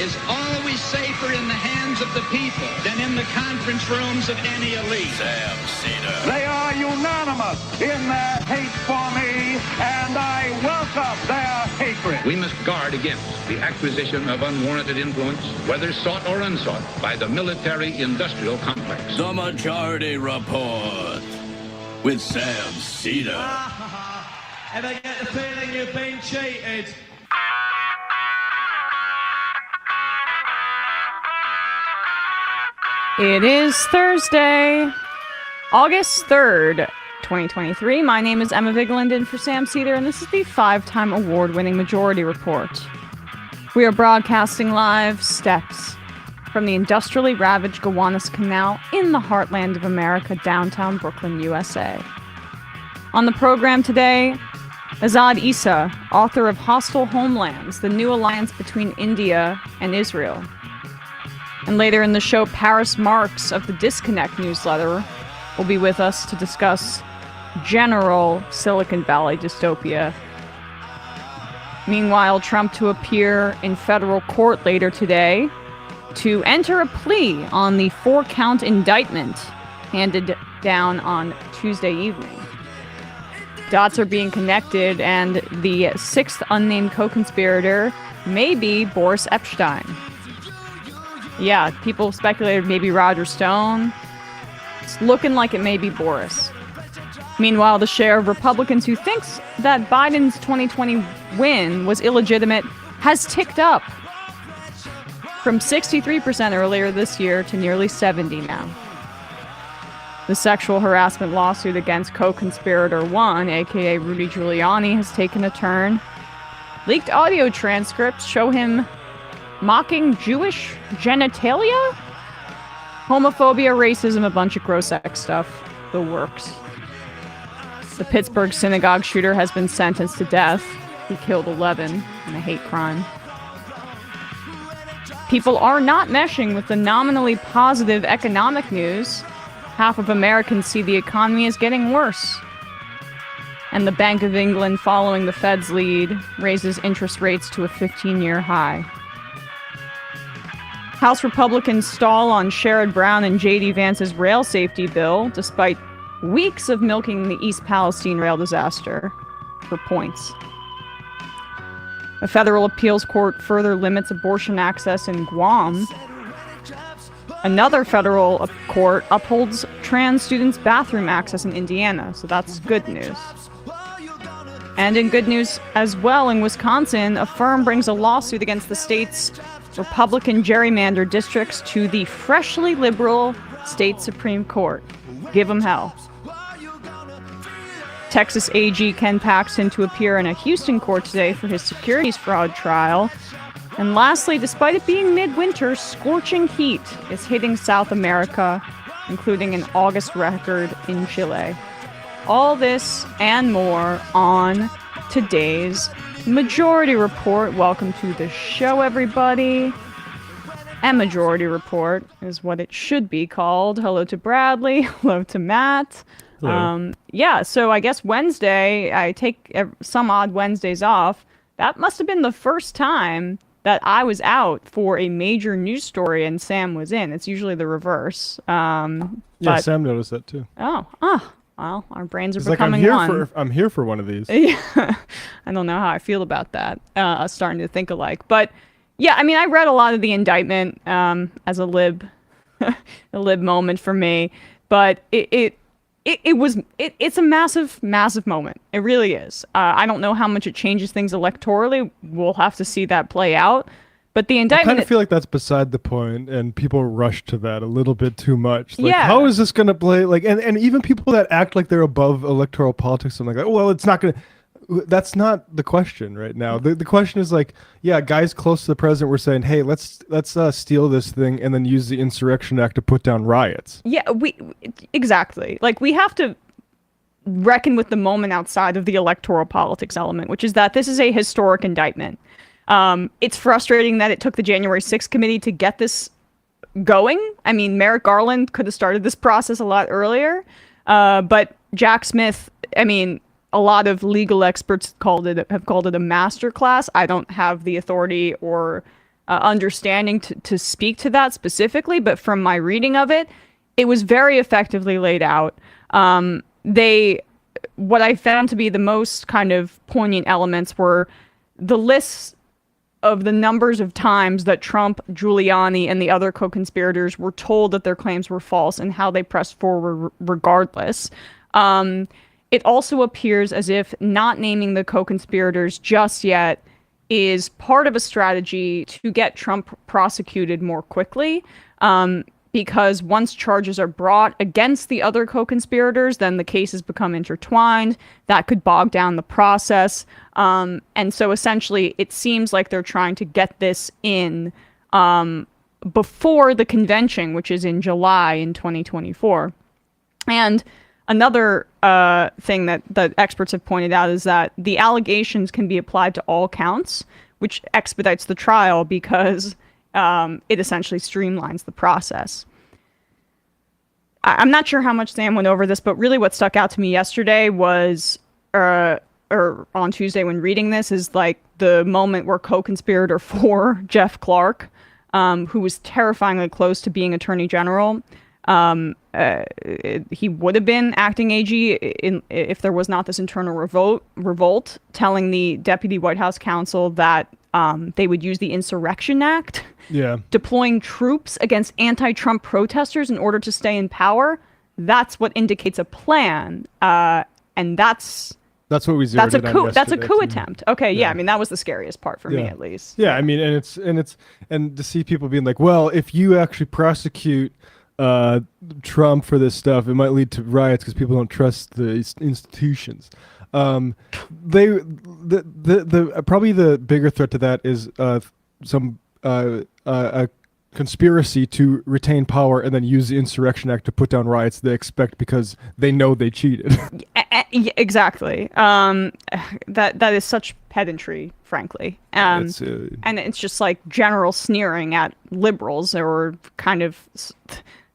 is always safer in the hands of the people than in the conference rooms of any elite. Sam Seder. They are unanimous in their hate for me, and I welcome their hatred. We must guard against the acquisition of unwarranted influence, whether sought or unsought, by the military-industrial complex. The Majority Report with Sam Seder. Ever get the feeling you've been cheated? It is Thursday, August 3rd, 2023. My name is Emma Vigeland in for Sam Seder, and this is the 5-time award-winning Majority Report. We are broadcasting live steps from the industrially ravaged Gowanus Canal in the heartland of America, downtown Brooklyn, USA. On the program today, Azad Essa, author of Hostile Homelands, the new alliance between India and Israel. And later in the show, Paris Marx of the Disconnect newsletter will be with us to discuss general Silicon Valley dystopia. Meanwhile, Trump to appear in federal court later today to enter a plea on the 4-count indictment handed down on Tuesday evening. Dots are being connected, and the 6th unnamed co-conspirator may be Boris Epstein. Yeah, people speculated maybe Roger Stone. It's looking like it may be Boris. Meanwhile, the share of Republicans who thinks that Biden's 2020 win was illegitimate has ticked up from 63% earlier this year to nearly 70% now. The sexual harassment lawsuit against co-conspirator 1, aka Rudy Giuliani, has taken a turn. Leaked audio transcripts show him mocking Jewish genitalia? Homophobia, racism, a bunch of gross sex stuff. The works. The Pittsburgh synagogue shooter has been sentenced to death. He killed 11 in a hate crime. People are not meshing with the nominally positive economic news. Half of Americans see the economy as getting worse. And the Bank of England, following the Fed's lead, raises interest rates to a 15-year high. House Republicans stall on Sherrod Brown and J.D. Vance's rail safety bill, despite weeks of milking the East Palestine rail disaster for points. A federal appeals court further limits abortion access in Guam. Another federal court upholds trans students' bathroom access in Indiana, so that's good news. And in good news as well, in Wisconsin, a firm brings a lawsuit against the state's Republican gerrymander districts to the freshly liberal state Supreme Court. Give them hell. Texas AG Ken Paxton to appear in a Houston court today for his securities fraud trial. And lastly, despite it being midwinter, scorching heat is hitting South America, including an August record in Chile. All this and more on today's Majority Report. Welcome to the show, everybody. EmMajority Report is what it should be called. Hello to Bradley. Hello to Matt. Hello. Yeah, so I guess Wednesday, I take some odd Wednesdays off. That must have been the first time that I was out for a major news story and Sam was in. It's usually the reverse. Yeah, Sam noticed that too. Well, our brains are it's becoming like, one. I'm here for one of these. Yeah, I don't know how I feel about that. Starting to think alike, but yeah, I mean, I read a lot of the indictment as a lib moment for me, but it's a massive moment. It really is. I don't know how much it changes things electorally. We'll have to see that play out. But the indictment... I kind of feel like that's beside the point, and people rush to that a little bit too much. Like, yeah. How is this going to play? Like, and even people that act like they're above electoral politics, I'm like, oh, well, it's not going to... That's not the question right now. The question is like, yeah, guys close to the president were saying, hey, let's steal this thing and then use the Insurrection Act to put down riots. Yeah, exactly. Like, we have to reckon with the moment outside of the electoral politics element, which is that this is a historic indictment. It's frustrating that it took the January 6th committee to get this going. I mean, Merrick Garland could have started this process a lot earlier. But Jack Smith, I mean, a lot of legal experts have called it a masterclass. I don't have the authority or understanding to speak to that specifically, but from my reading of it, it was very effectively laid out. What I found to be the most kind of poignant elements were the lists of the numbers of times that Trump, Giuliani, and the other co-conspirators were told that their claims were false and how they pressed forward regardless. It also appears as if not naming the co-conspirators just yet is part of a strategy to get Trump prosecuted more quickly. Because once charges are brought against the other co-conspirators, then the cases become intertwined. That could bog down the process. And so essentially, it seems like they're trying to get this in before the convention, which is in July in 2024. And another thing that experts have pointed out is that the allegations can be applied to all counts, which expedites the trial because it essentially streamlines the process. I'm not sure how much Sam went over this, but really what stuck out to me yesterday was, or on Tuesday when reading this, is like the moment where co-conspirator 4, Jeff Clark, who was terrifyingly close to being Attorney General, he would have been acting AG if there was not this internal revolt telling the Deputy White House Counsel that they would use the Insurrection Act, deploying troops against anti-Trump protesters in order to stay in power. That's what indicates a plan, and that's what we zeroed in on yesterday. That's a coup attempt. Okay, yeah. I mean, that was the scariest part for me, at least. Yeah, I mean, and to see people being like, well, if you actually prosecute Trump for this stuff, it might lead to riots because people don't trust the institutions. Probably the bigger threat to that is a conspiracy to retain power and then use the Insurrection Act to put down riots they expect because they know they cheated. Exactly. That is such pedantry, frankly. And it's just like general sneering at liberals or kind of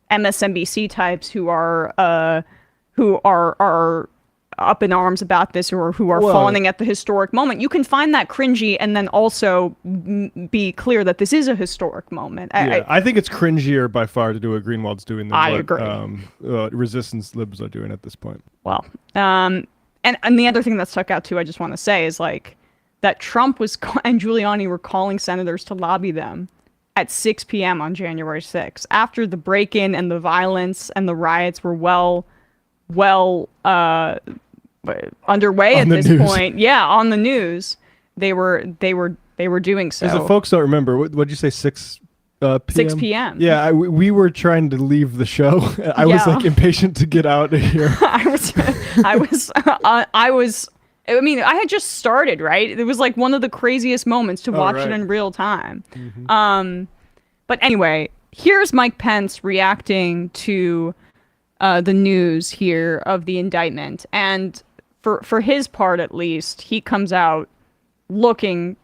MSNBC types who are up in arms about this or who are fawning at the historic moment. You can find that cringy and then also be clear that this is a historic moment. I think it's cringier by far to do what Greenwald's doing than I agree. resistance libs are doing at this point. Well, and the other thing that stuck out too, I just want to say, is like that Trump and Giuliani were calling senators to lobby them at 6 p.m. on January 6th, after the break-in and the violence and the riots were well underway at this point. Yeah, on the news, they were doing so. As the folks don't remember, what'd you say, 6 p.m.? 6 p.m. Yeah, we were trying to leave the show. I was like impatient to get out of here. I mean, I had just started, right? It was like one of the craziest moments to watch it in real time. Mm-hmm. But anyway, here's Mike Pence reacting to the news here of the indictment. And for his part, at least, he comes out looking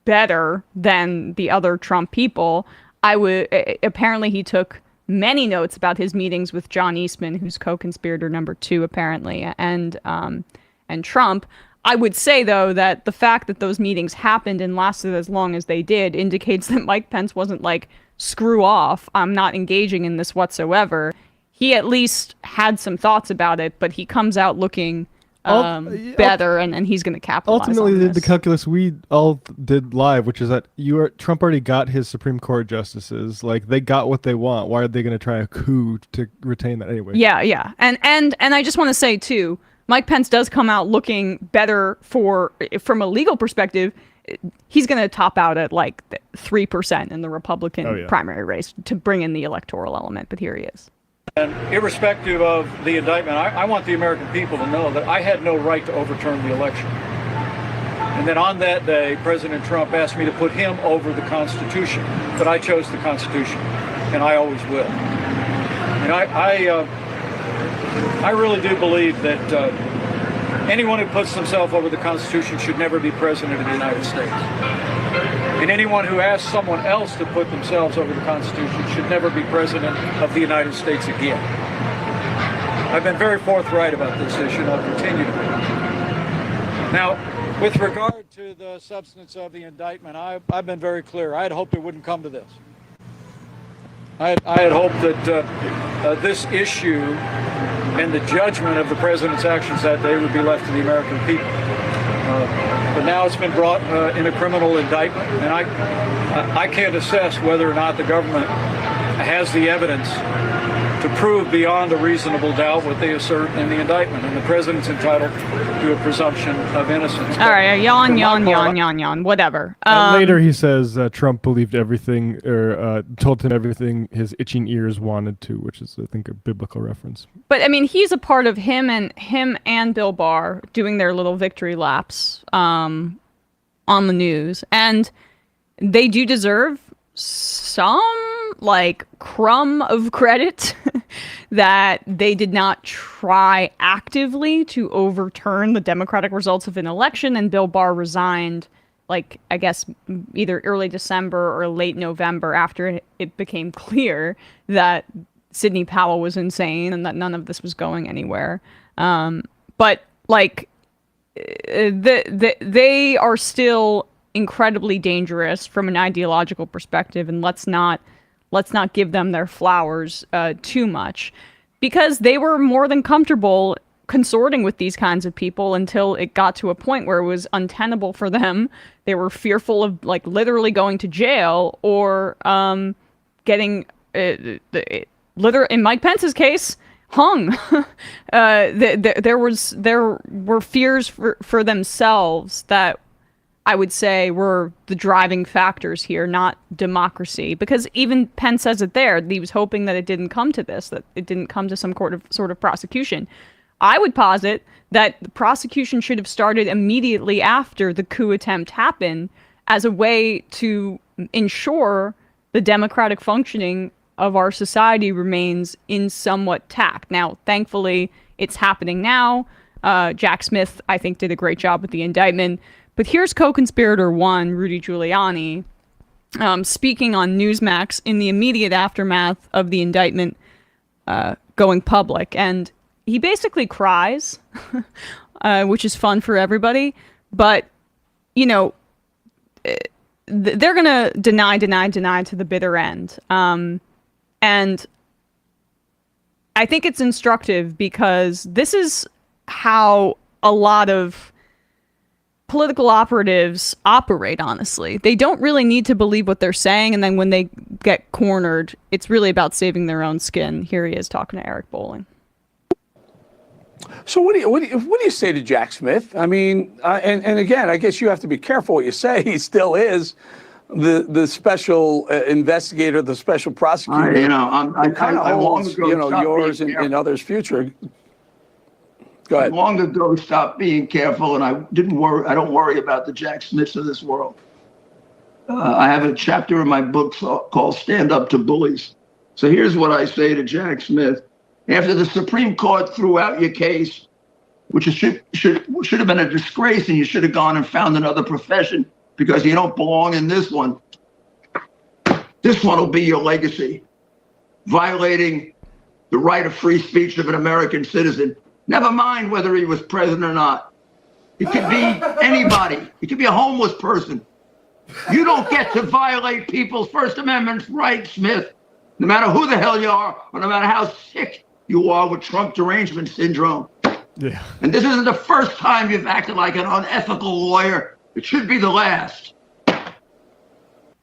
better than the other Trump people. Apparently he took many notes about his meetings with John Eastman, who's co-conspirator number 2, apparently, and Trump. I would say, though, that the fact that those meetings happened and lasted as long as they did indicates that Mike Pence wasn't like, screw off, I'm not engaging in this whatsoever. He at least had some thoughts about it, but he comes out looking better, and he's going to capitalize ultimately on this. The calculus we all did live, which is that Trump already got his Supreme Court justices. Like, they got what they want. Why are they going to try a coup to retain that anyway? Yeah. And I just want to say, too, Mike Pence does come out looking better from a legal perspective. He's going to top out at like 3% in the Republican primary race to bring in the electoral element, but here he is. And irrespective of the indictment, I want the American people to know that I had no right to overturn the election. And then on that day, President Trump asked me to put him over the Constitution, but I chose the Constitution, and I always will. And I really do believe that anyone who puts themselves over the Constitution should never be president of the United States. And anyone who asks someone else to put themselves over the Constitution should never be president of the United States again. I've been very forthright about this issue, and I'll continue to be. Now, With regard to the substance of the indictment, I've been very clear. I had hoped it wouldn't come to this. I had hoped that this issue and the judgment of the president's actions that day would be left to the American people. But now it's been brought in a criminal indictment, and I can't assess whether or not the government has the evidence to prove beyond a reasonable doubt what they assert in the indictment. And the president's entitled to a presumption of innocence. All right, yawn, whatever. Later he says Trump believed everything, or told him everything his itching ears wanted to, which is, I think, a biblical reference. But I mean, he's a part of him and Bill Barr doing their little victory laps on the news, and they do deserve some crumb of credit that they did not try actively to overturn the democratic results of an election, and Bill Barr resigned I guess either early December or late November after it became clear that Sidney Powell was insane and that none of this was going anywhere. But they are still incredibly dangerous from an ideological perspective, and let's not give them their flowers too much, because they were more than comfortable consorting with these kinds of people until it got to a point where it was untenable for them. They were fearful of literally going to jail or getting in Mike Pence's case hung. There were fears for themselves that I would say were the driving factors here, not democracy. Because even Pence says it there. He was hoping that it didn't come to this, that it didn't come to some sort of prosecution. I would posit that the prosecution should have started immediately after the coup attempt happened as a way to ensure the democratic functioning of our society remains in somewhat tact. Now, thankfully, it's happening now. Jack Smith, I think, did a great job with the indictment. But here's co-conspirator one, Rudy Giuliani, speaking on Newsmax in the immediate aftermath of the indictment going public. And he basically cries, which is fun for everybody. But, they're going to deny to the bitter end. And I think it's instructive because this is how a lot of political operatives operate, honestly. They don't really need to believe what they're saying, and then when they get cornered, it's really about saving their own skin. Here he is talking to Eric Bolling. So what do you say to Jack Smith? I mean, and again, I guess you have to be careful what you say. He still is the special investigator, the special prosecutor. I kind of holds, yours and others' future. Go ahead. I long ago stopped being careful, and I don't worry about the Jack Smiths of this world. I have a chapter in my book called Stand Up to Bullies. So here's what I say to Jack Smith. After the Supreme Court threw out your case, which should have been a disgrace, and you should have gone and found another profession because you don't belong in this one. This one will be your legacy, violating the right of free speech of an American citizen. Never mind whether he was president or not. It could be anybody. It could be a homeless person. You don't get to violate people's First Amendment rights, Smith, no matter who the hell you are, or no matter how sick you are with Trump derangement syndrome. Yeah. And this isn't the first time you've acted like an unethical lawyer. It should be the last.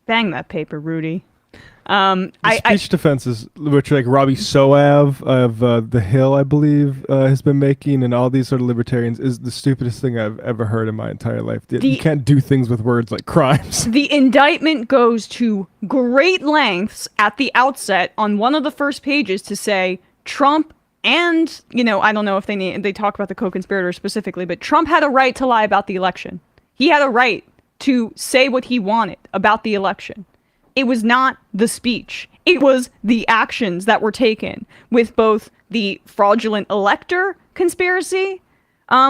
Bang that paper, Rudy. Speech defenses, which Robbie Soave of The Hill, I believe, has been making, and all these sort of libertarians, is the stupidest thing I've ever heard in my entire life. You can't do things with words like crimes. The indictment goes to great lengths at the outset on one of the first pages to say Trump and, I don't know if they talk about the co-conspirators specifically, but Trump had a right to lie about the election. He had a right to say what he wanted about the election. It was not the speech. It was the actions that were taken with both the fraudulent elector conspiracy,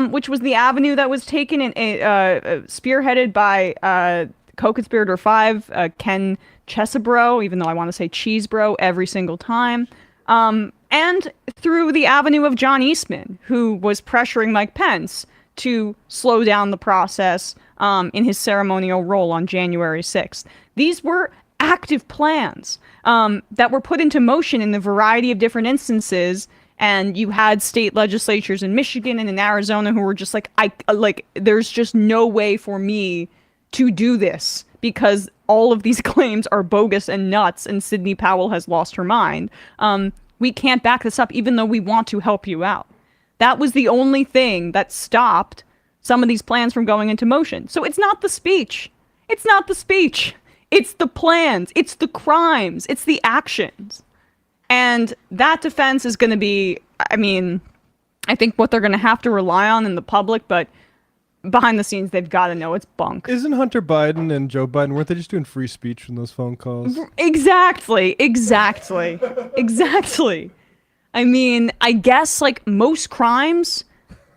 which was the avenue that was taken in, spearheaded by co-conspirator 5, Ken Chesebro, even though I want to say Cheesebro every single time, and through the avenue of John Eastman, who was pressuring Mike Pence to slow down the process in his ceremonial role on January 6th. These were active plans that were put into motion in a variety of different instances. And you had state legislatures in Michigan and in Arizona who were just like, there's just no way for me to do this because all of these claims are bogus and nuts and Sidney Powell has lost her mind. We can't back this up even though we want to help you out. That was the only thing that stopped some of these plans from going into motion. So it's not the speech. It's not the speech. It's the plans. It's the crimes. It's the actions. And that defense is going to be, I mean, I think what they're going to have to rely on in the public, but behind the scenes, they've got to know it's bunk. Isn't Hunter Biden and Joe Biden, weren't they just doing free speech from those phone calls? Exactly. I mean, I guess like most crimes,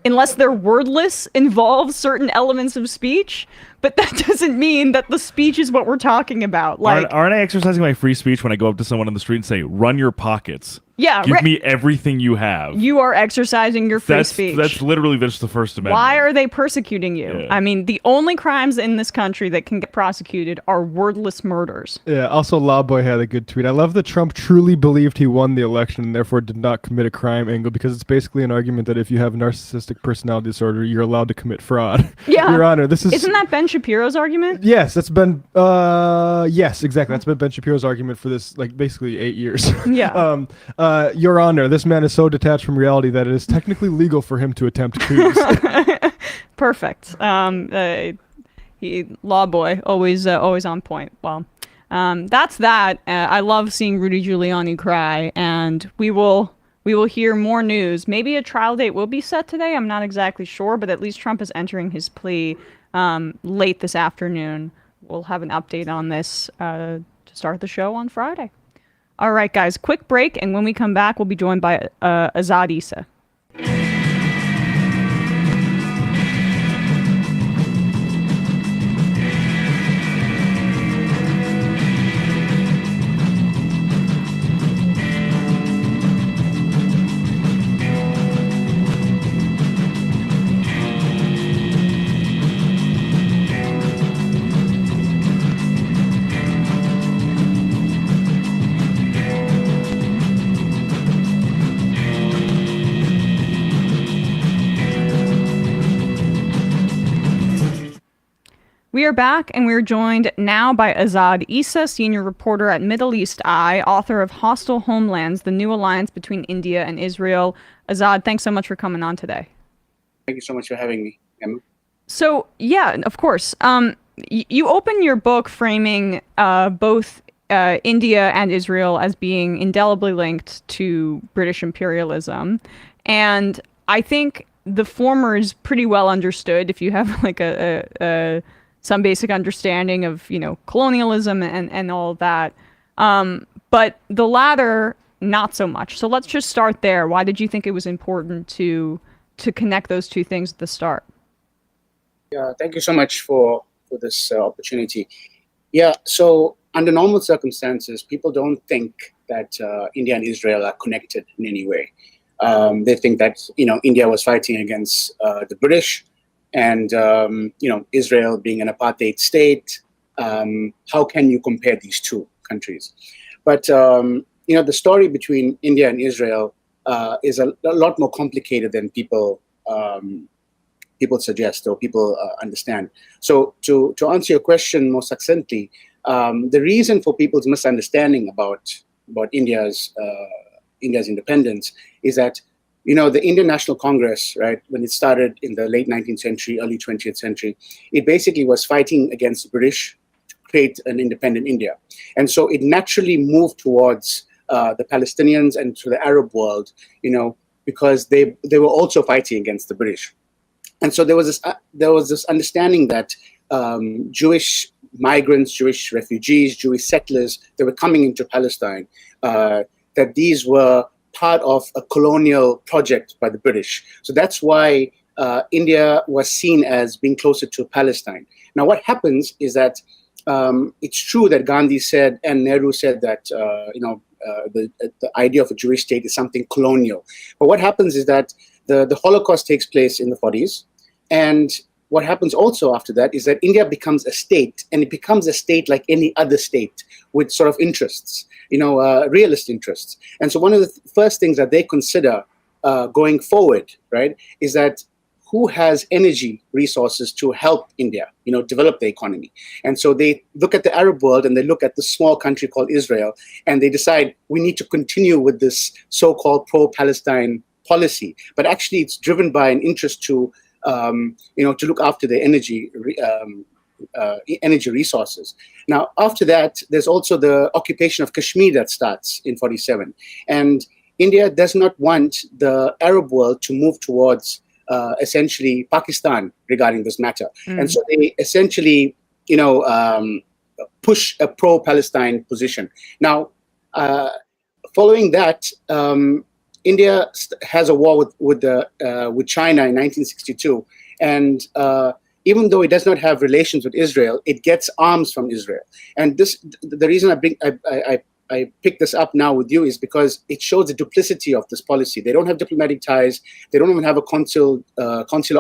unless they're wordless, involve certain elements of speech. But that doesn't mean that the speech is what we're talking about. Like, aren't I exercising my free speech when I go up to someone on the street and say, run your pockets? Yeah. Give me everything you have. You are exercising your free speech. That's literally just the First Amendment. Why are they persecuting you? Yeah. I mean, the only crimes in this country that can get prosecuted are wordless murders. Yeah, also Lawboy had a good tweet. I love that Trump truly believed he won the election and therefore did not commit a crime angle, because it's basically an argument that if you have narcissistic personality disorder, you're allowed to commit fraud. Yeah. Your Honor, this is... Isn't that Ben Shapiro's argument? Yes, that's been... yes, exactly. That's been Ben Shapiro's argument for this, like, basically 8 years. Yeah. Your Honor, this man is so detached from reality that it is technically legal for him to attempt coups. Perfect. Lawboy, always on point. Well, that's that. I love seeing Rudy Giuliani cry, and we will hear more news. Maybe a trial date will be set today. I'm not exactly sure, but at least Trump is entering his plea late this afternoon. We'll have an update on this to start the show on Friday. All right, guys, quick break, and when we come back, we'll be joined by Azad Essa. We are back, and we're joined now by Azad Essa, senior reporter at Middle East Eye, author of Hostile Homelands, the new alliance between India and Israel. Azad, thanks so much for coming on today. Thank you so much for having me, Emma. So, yeah, of course. You open your book framing both India and Israel as being indelibly linked to British imperialism. And I think the former is pretty well understood if you have like some basic understanding of, colonialism and all of that. But the latter, not so much. So let's just start there. Why did you think it was important to connect those two things at the start? Yeah, thank you so much for this opportunity. Yeah, so under normal circumstances, people don't think that India and Israel are connected in any way. They think that, India was fighting against the British, and Israel being an apartheid state. How can you compare these two countries? But the story between India and Israel is a lot more complicated than people suggest or people understand. So to answer your question more succinctly, the reason for people's misunderstanding about India's independence is that the Indian National Congress, right, when it started in the late 19th century, early 20th century, it basically was fighting against the British to create an independent India. And so it naturally moved towards the Palestinians and to the Arab world, because they were also fighting against the British. And so there was this understanding that Jewish migrants, Jewish refugees, Jewish settlers that were coming into Palestine, that these were part of a colonial project by the British. So that's why India was seen as being closer to Palestine. Now, what happens is that it's true that Gandhi said and Nehru said that the idea of a Jewish state is something colonial. But what happens is that the Holocaust takes place in the 40s. And what happens also after that is that India becomes a state, and it becomes a state like any other state with sort of interests, realist interests. And so one of the first things that they consider going forward, right, is that who has energy resources to help India, develop the economy. And so they look at the Arab world and they look at the small country called Israel, and they decide we need to continue with this so-called pro-Palestine policy. But actually it's driven by an interest to look after the energy resources. Now, after that, there's also the occupation of Kashmir that starts in 47. And India does not want the Arab world to move towards essentially Pakistan regarding this matter. And so they essentially, push a pro-Palestine position. Now, following that, India has a war with China in 1962, and even though it does not have relations with Israel, it gets arms from Israel. And the reason I pick this up now with you is because it shows the duplicity of this policy. They don't have diplomatic ties. They don't even have a consular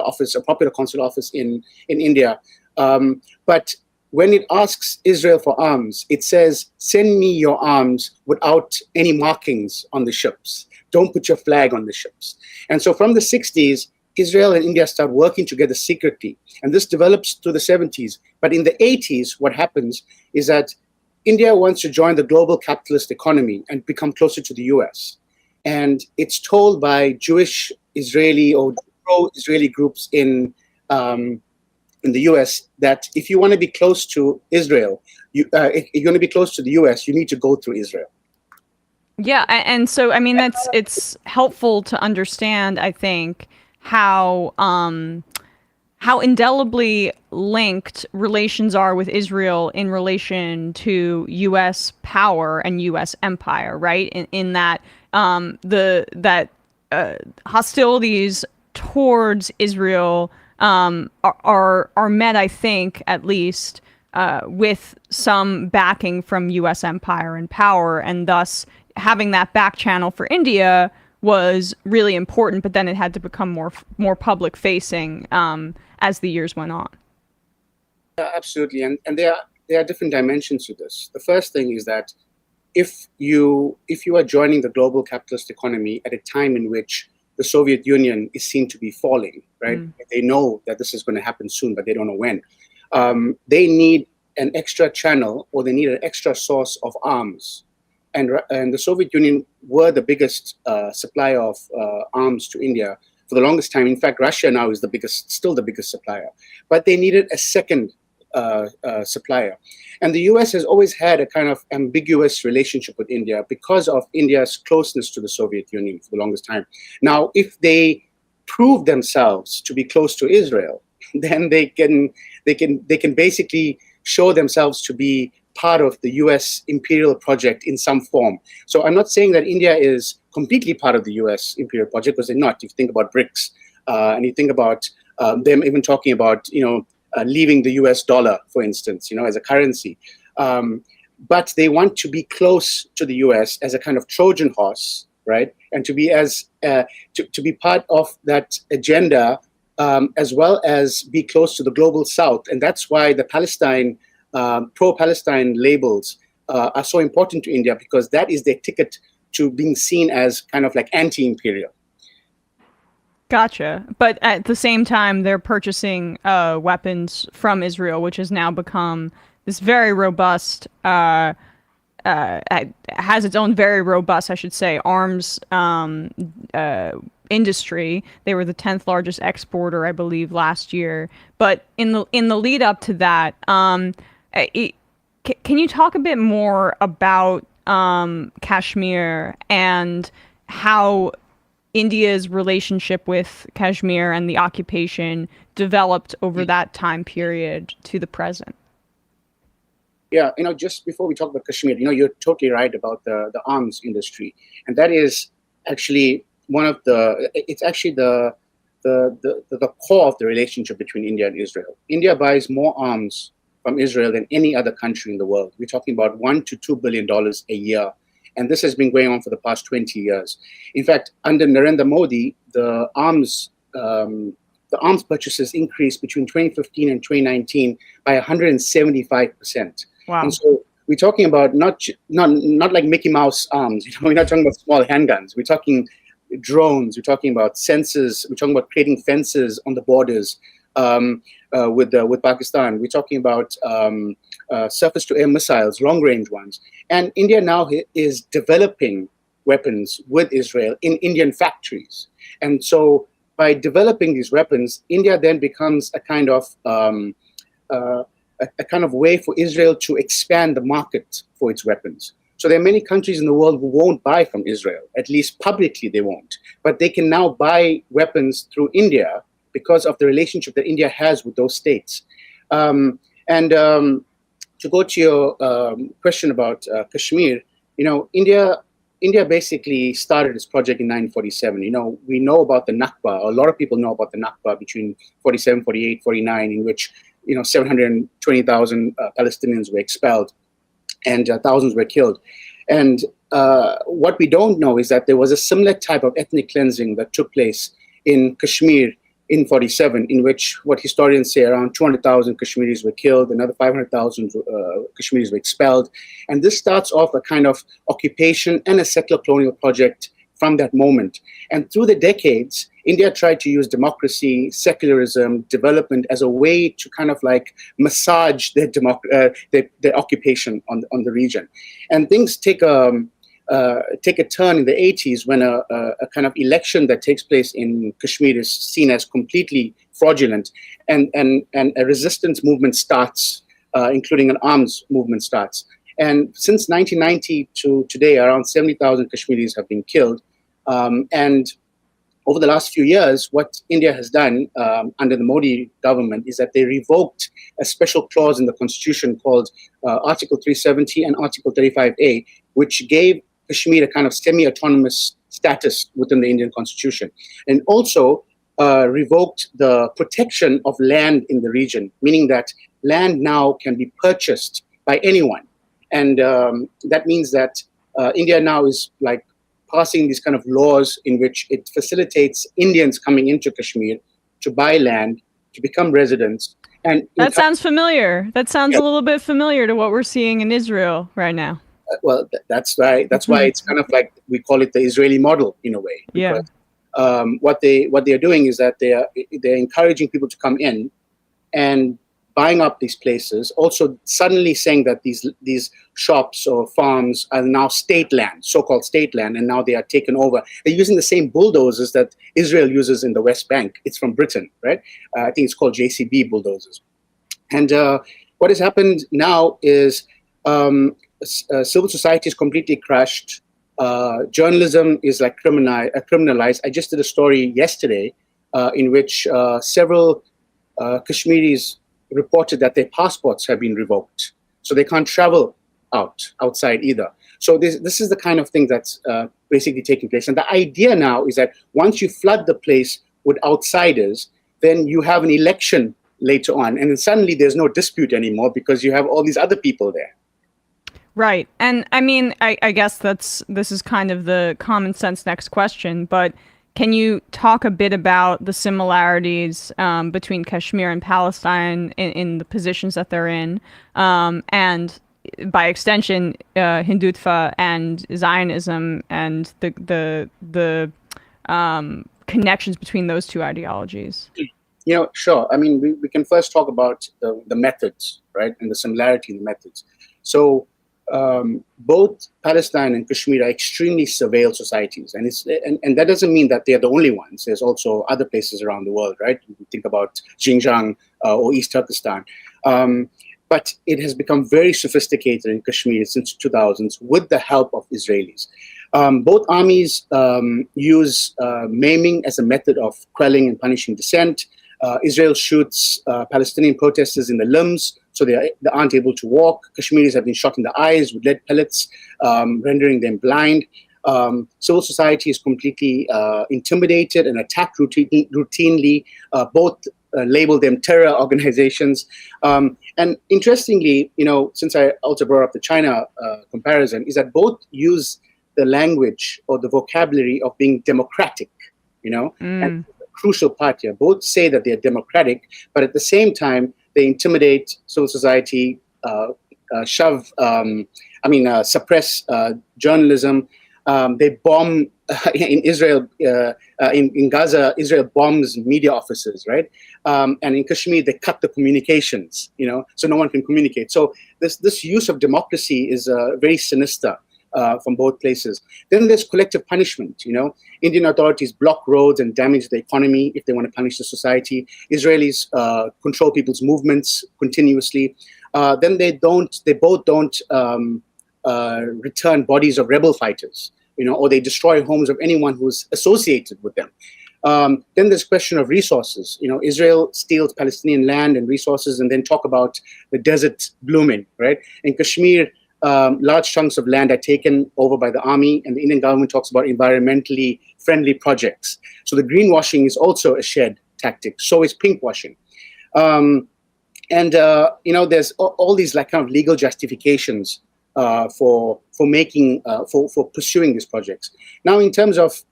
office, a popular consular office in India. But when it asks Israel for arms, it says, send me your arms without any markings on the ships. Don't put your flag on the ships. And so from the 60s, Israel and India start working together secretly. And this develops to the 70s. But in the 80s, what happens is that India wants to join the global capitalist economy and become closer to the US. And it's told by Jewish, Israeli, or pro-Israeli groups in the US that if you want to be close to Israel, if you're going to be close to the US, you need to go through Israel. Yeah, and so I mean it's helpful to understand, I think, how indelibly linked relations are with Israel in relation to U.S. power and U.S. empire, right? In that hostilities towards Israel are met, I think, at least with some backing from U.S. empire and power, and thus having that back channel for India was really important, but then it had to become more public facing as the years went on. Yeah, absolutely, and there are different dimensions to this. The first thing is that if you are joining the global capitalist economy at a time in which the Soviet Union is seen to be falling, right? They know that this is going to happen soon, but they don't know when. They need an extra channel, or they need an extra source of arms. And the Soviet Union were the biggest supplier of arms to India for the longest time. In fact, Russia now is still the biggest supplier. But they needed a second supplier. And the US has always had a kind of ambiguous relationship with India because of India's closeness to the Soviet Union for the longest time. Now, if they prove themselves to be close to Israel, then they can basically show themselves to be part of the US imperial project in some form. So I'm not saying that India is completely part of the US imperial project, because they're not. If you think about BRICS, and you think about them even talking about, leaving the US dollar, for instance, as a currency. But they want to be close to the US as a kind of Trojan horse, right? And to be to be part of that agenda, as well as be close to the global South. And that's why the pro-Palestine labels are so important to India, because that is their ticket to being seen as kind of like anti-imperial. Gotcha. But at the same time, they're purchasing weapons from Israel, which has now become this very robust, has its own very robust, I should say, arms industry. They were the 10th largest exporter, I believe, last year. But in the lead up to that, can you talk a bit more about Kashmir and how India's relationship with Kashmir and the occupation developed over that time period to the present? Yeah, just before we talk about Kashmir, you're totally right about the arms industry, and that is actually it's actually the core of the relationship between India and Israel. India buys more arms from Israel than any other country in the world. We're talking about $1 to $2 billion a year. And this has been going on for the past 20 years. In fact, under Narendra Modi, the arms the arms purchases increased between 2015 and 2019 by 175%. Wow. And so we're talking about not like Mickey Mouse arms. We're not talking about small handguns. We're talking drones. We're talking about sensors. We're talking about creating fences on the borders with Pakistan. We're talking about surface-to-air missiles, long-range ones. And India now is developing weapons with Israel in Indian factories. And so by developing these weapons, India then becomes a kind of way for Israel to expand the market for its weapons. So there are many countries in the world who won't buy from Israel, at least publicly they won't. But they can now buy weapons through India because of the relationship that India has with those states. To go to your question about Kashmir, India basically started this project in 1947. We know about the Nakba. A lot of people know about the Nakba between 47, 48, 49, in which 720,000 Palestinians were expelled and thousands were killed. And what we don't know is that there was a similar type of ethnic cleansing that took place in Kashmir in 47, in which what historians say around 200,000 Kashmiris were killed, another 500,000 Kashmiris were expelled. And this starts off a kind of occupation and a settler colonial project from that moment. And through the decades, India tried to use democracy, secularism, development as a way to kind of like massage their occupation on the region. And things take a turn in the 80s when a kind of election that takes place in Kashmir is seen as completely fraudulent, and a resistance movement starts, including an arms movement starts. And since 1990 to today, around 70,000 Kashmiris have been killed. And over the last few years, what India has done under the Modi government is that they revoked a special clause in the constitution called Article 370 and Article 35A, which gave Kashmir a kind of semi-autonomous status within the Indian constitution, and also revoked the protection of land in the region, meaning that land now can be purchased by anyone. And that means that India now is like passing these kind of laws in which it facilitates Indians coming into Kashmir to buy land, to become residents. And that sounds familiar. That sounds a little bit familiar to what we're seing in Israel right now. Well, that's why it's kind of like we call it the Israeli model in a way. Because, what they are doing is that they're encouraging people to come in and buying up these places, also suddenly saying that these shops or farms are now state land, so-called state land, and now they are taken over. They're using the same bulldozers that Israel uses in the West Bank. It's from Britain, right? I think it's called JCB bulldozers. And what has happened now is civil society is completely crushed. Journalism is like criminalized. I just did a story yesterday in which several Kashmiris reported that their passports have been revoked, so they can't travel outside either. So this is the kind of thing that's basically taking place. And the idea now is that once you flood the place with outsiders, then you have an election later on, and then suddenly there's no dispute anymore because you have all these other people there. Right. And I mean, I guess this is kind of the common sense next question, but can you talk a bit about the similarities between Kashmir and Palestine in the positions that they're in, and by extension, Hindutva and Zionism and the connections between those two ideologies? Sure. I mean, we can first talk about the methods, right, and the similarity in the methods. So both Palestine and Kashmir are extremely surveilled societies, and that doesn't mean that they're the only ones. There's also other places around the world, right? You think about Xinjiang or East Turkestan. But it has become very sophisticated in Kashmir since 2000s with the help of Israelis. Both armies use maiming as a method of quelling and punishing dissent. Israel shoots Palestinian protesters in the limbs, so they aren't able to walk. Kashmiris have been shot in the eyes with lead pellets, rendering them blind. Civil society is completely intimidated and attacked routinely. Both label them terror organizations. And interestingly, since I also brought up the China comparison, is that both use the language or the vocabulary of being democratic, and crucial part here. Both say that they're democratic, but at the same time, they intimidate civil society, suppress journalism. They bomb in Israel, in Gaza. Israel bombs media offices, right? And in Kashmir, they cut the communications, so no one can communicate. So this use of democracy is very sinister from both places. Then there's collective punishment. Indian authorities block roads and damage the economy if they want to punish the society. Israelis control people's movements continuously. Then they both don't return bodies of rebel fighters, or they destroy homes of anyone who's associated with them. Then there's question of resources. Israel steals Palestinian land and resources and then talk about the desert blooming, right? In Kashmir, large chunks of land are taken over by the army, and the Indian government talks about environmentally friendly projects. So the greenwashing is also a shared tactic. So is pinkwashing. There's all these kind of legal justifications for pursuing these projects. Now, in terms of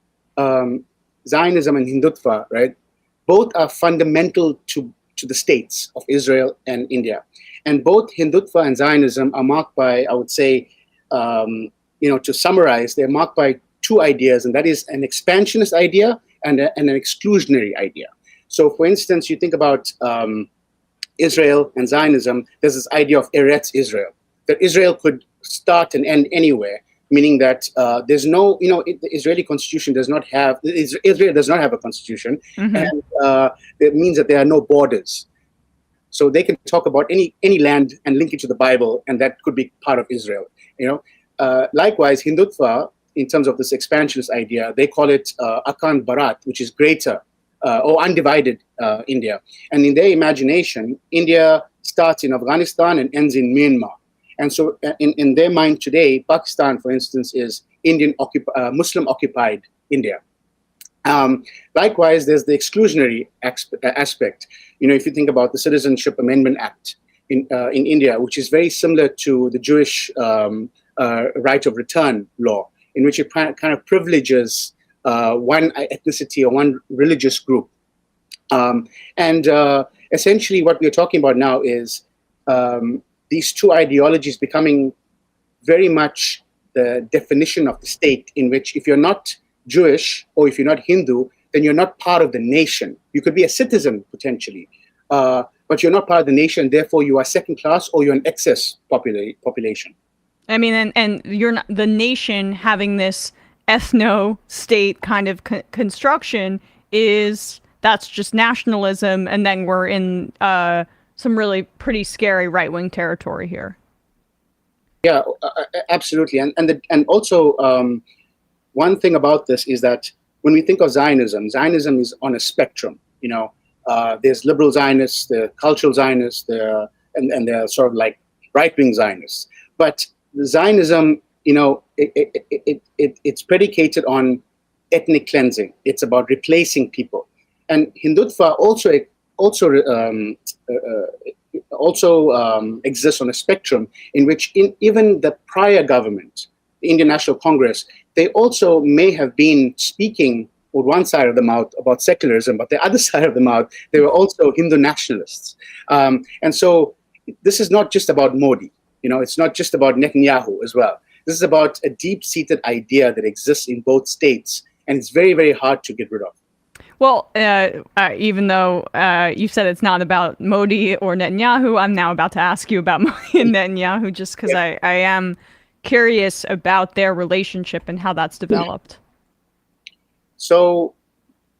Zionism and Hindutva, right, both are fundamental to the states of Israel and India. And both Hindutva and Zionism are marked by, I would say, to summarize, they're marked by two ideas, and that is an expansionist idea and an exclusionary idea. So, for instance, you think about Israel and Zionism, there's this idea of Eretz Israel, that Israel could start and end anywhere, meaning that there's no, the Israeli constitution does not have, Israel does not have a constitution, and it means that there are no borders. So they can talk about any land and link it to the Bible, and that could be part of Israel. Likewise, Hindutva, in terms of this expansionist idea, they call it Akhand Bharat, which is greater or undivided India. And in their imagination, India starts in Afghanistan and ends in Myanmar. And so in their mind today, Pakistan, for instance, is Muslim-occupied India. Likewise, there's the exclusionary aspect. If you think about the Citizenship Amendment Act in India, which is very similar to the Jewish right of return law, in which it kind of privileges one ethnicity or one religious group. Essentially what we're talking about now is these two ideologies becoming very much the definition of the state, in which if you're not Jewish or if you're not Hindu, then you're not part of the nation. You could be a citizen potentially, but you're not part of the nation. Therefore, you are second class or you're an excess population. I mean, and you're not, the nation having this ethno-state kind of construction that's just nationalism, and then we're in some really pretty scary right-wing territory here. Yeah, absolutely, and also one thing about this is that when we think of Zionism is on a spectrum. There's liberal Zionists, the cultural Zionists, and they're sort of like right-wing Zionists. But Zionism, it's predicated on ethnic cleansing. It's about replacing people. And Hindutva also exists on a spectrum in which even the prior government, the Indian National Congress, they also may have been speaking with one side of the mouth about secularism, but the other side of the mouth, they were also Hindu nationalists. And so this is not just about Modi. It's not just about Netanyahu as well. This is about a deep-seated idea that exists in both states, and it's very, very hard to get rid of. Well, even though you said it's not about Modi or Netanyahu, I'm now about to ask you about Modi and Netanyahu, just because I am curious about their relationship and how that's developed. So,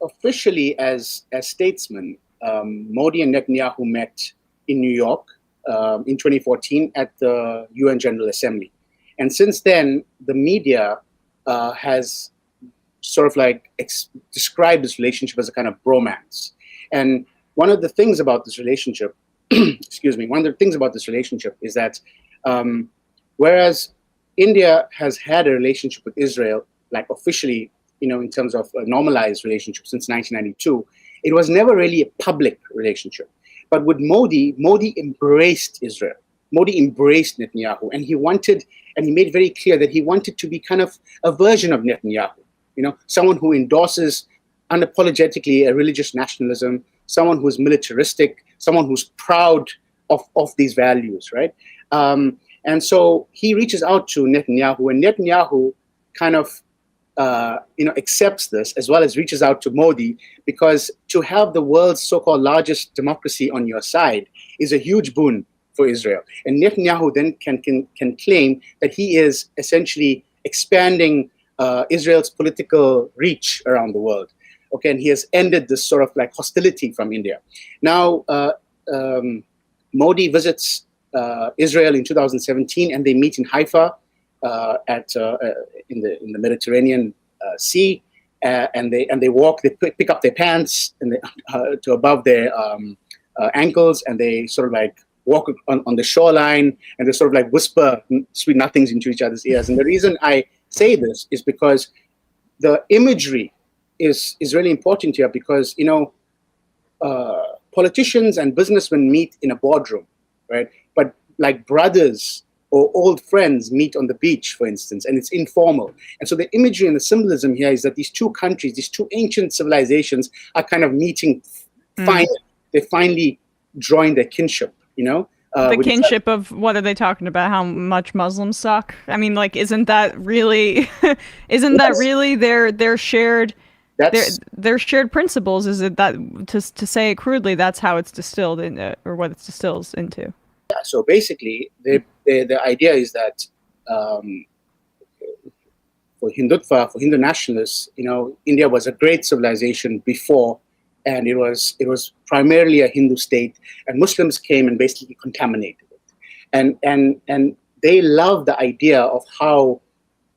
officially, as statesmen, Modi and Netanyahu met in New York in 2014 at the UN General Assembly. And since then, the media has sort of like described this relationship as a kind of bromance. And one of the things about this relationship, one of the things about this relationship is that whereas India has had a relationship with Israel, like officially, in terms of a normalized relationship since 1992, it was never really a public relationship. But with Modi embraced Israel. Modi embraced Netanyahu, and he made very clear that he wanted to be kind of a version of Netanyahu, someone who endorses unapologetically a religious nationalism, someone who's militaristic, someone who's proud of these values, right? And so he reaches out to Netanyahu, and Netanyahu kind of accepts this, as well as reaches out to Modi, because to have the world's so-called largest democracy on your side is a huge boon for Israel. And Netanyahu then can claim that he is essentially expanding Israel's political reach around the world. Okay, and he has ended this sort of like hostility from India. Now, Modi visits Israel in 2017, and they meet in Haifa in the Mediterranean Sea, and they walk. They pick up their pants and to above their ankles, and they sort of like walk on the shoreline, and they sort of like whisper sweet nothings into each other's ears. And the reason I say this is because the imagery is really important here, because politicians and businessmen meet in a boardroom, right? But like brothers or old friends meet on the beach, for instance, and it's informal. And so the imagery and the symbolism here is that these two countries, these two ancient civilizations, are kind of meeting. They finally join their kinship, the kinship of, what are they talking about? How much Muslims suck? I mean, like, isn't that really that really their shared their shared principles? Is it that, to say it crudely, that's how it's distilled in, or what it distills into? Yeah, so basically, the idea is that for Hindutva, for Hindu nationalists, India was a great civilization before, and it was primarily a Hindu state, and Muslims came and basically contaminated it. And they love the idea of how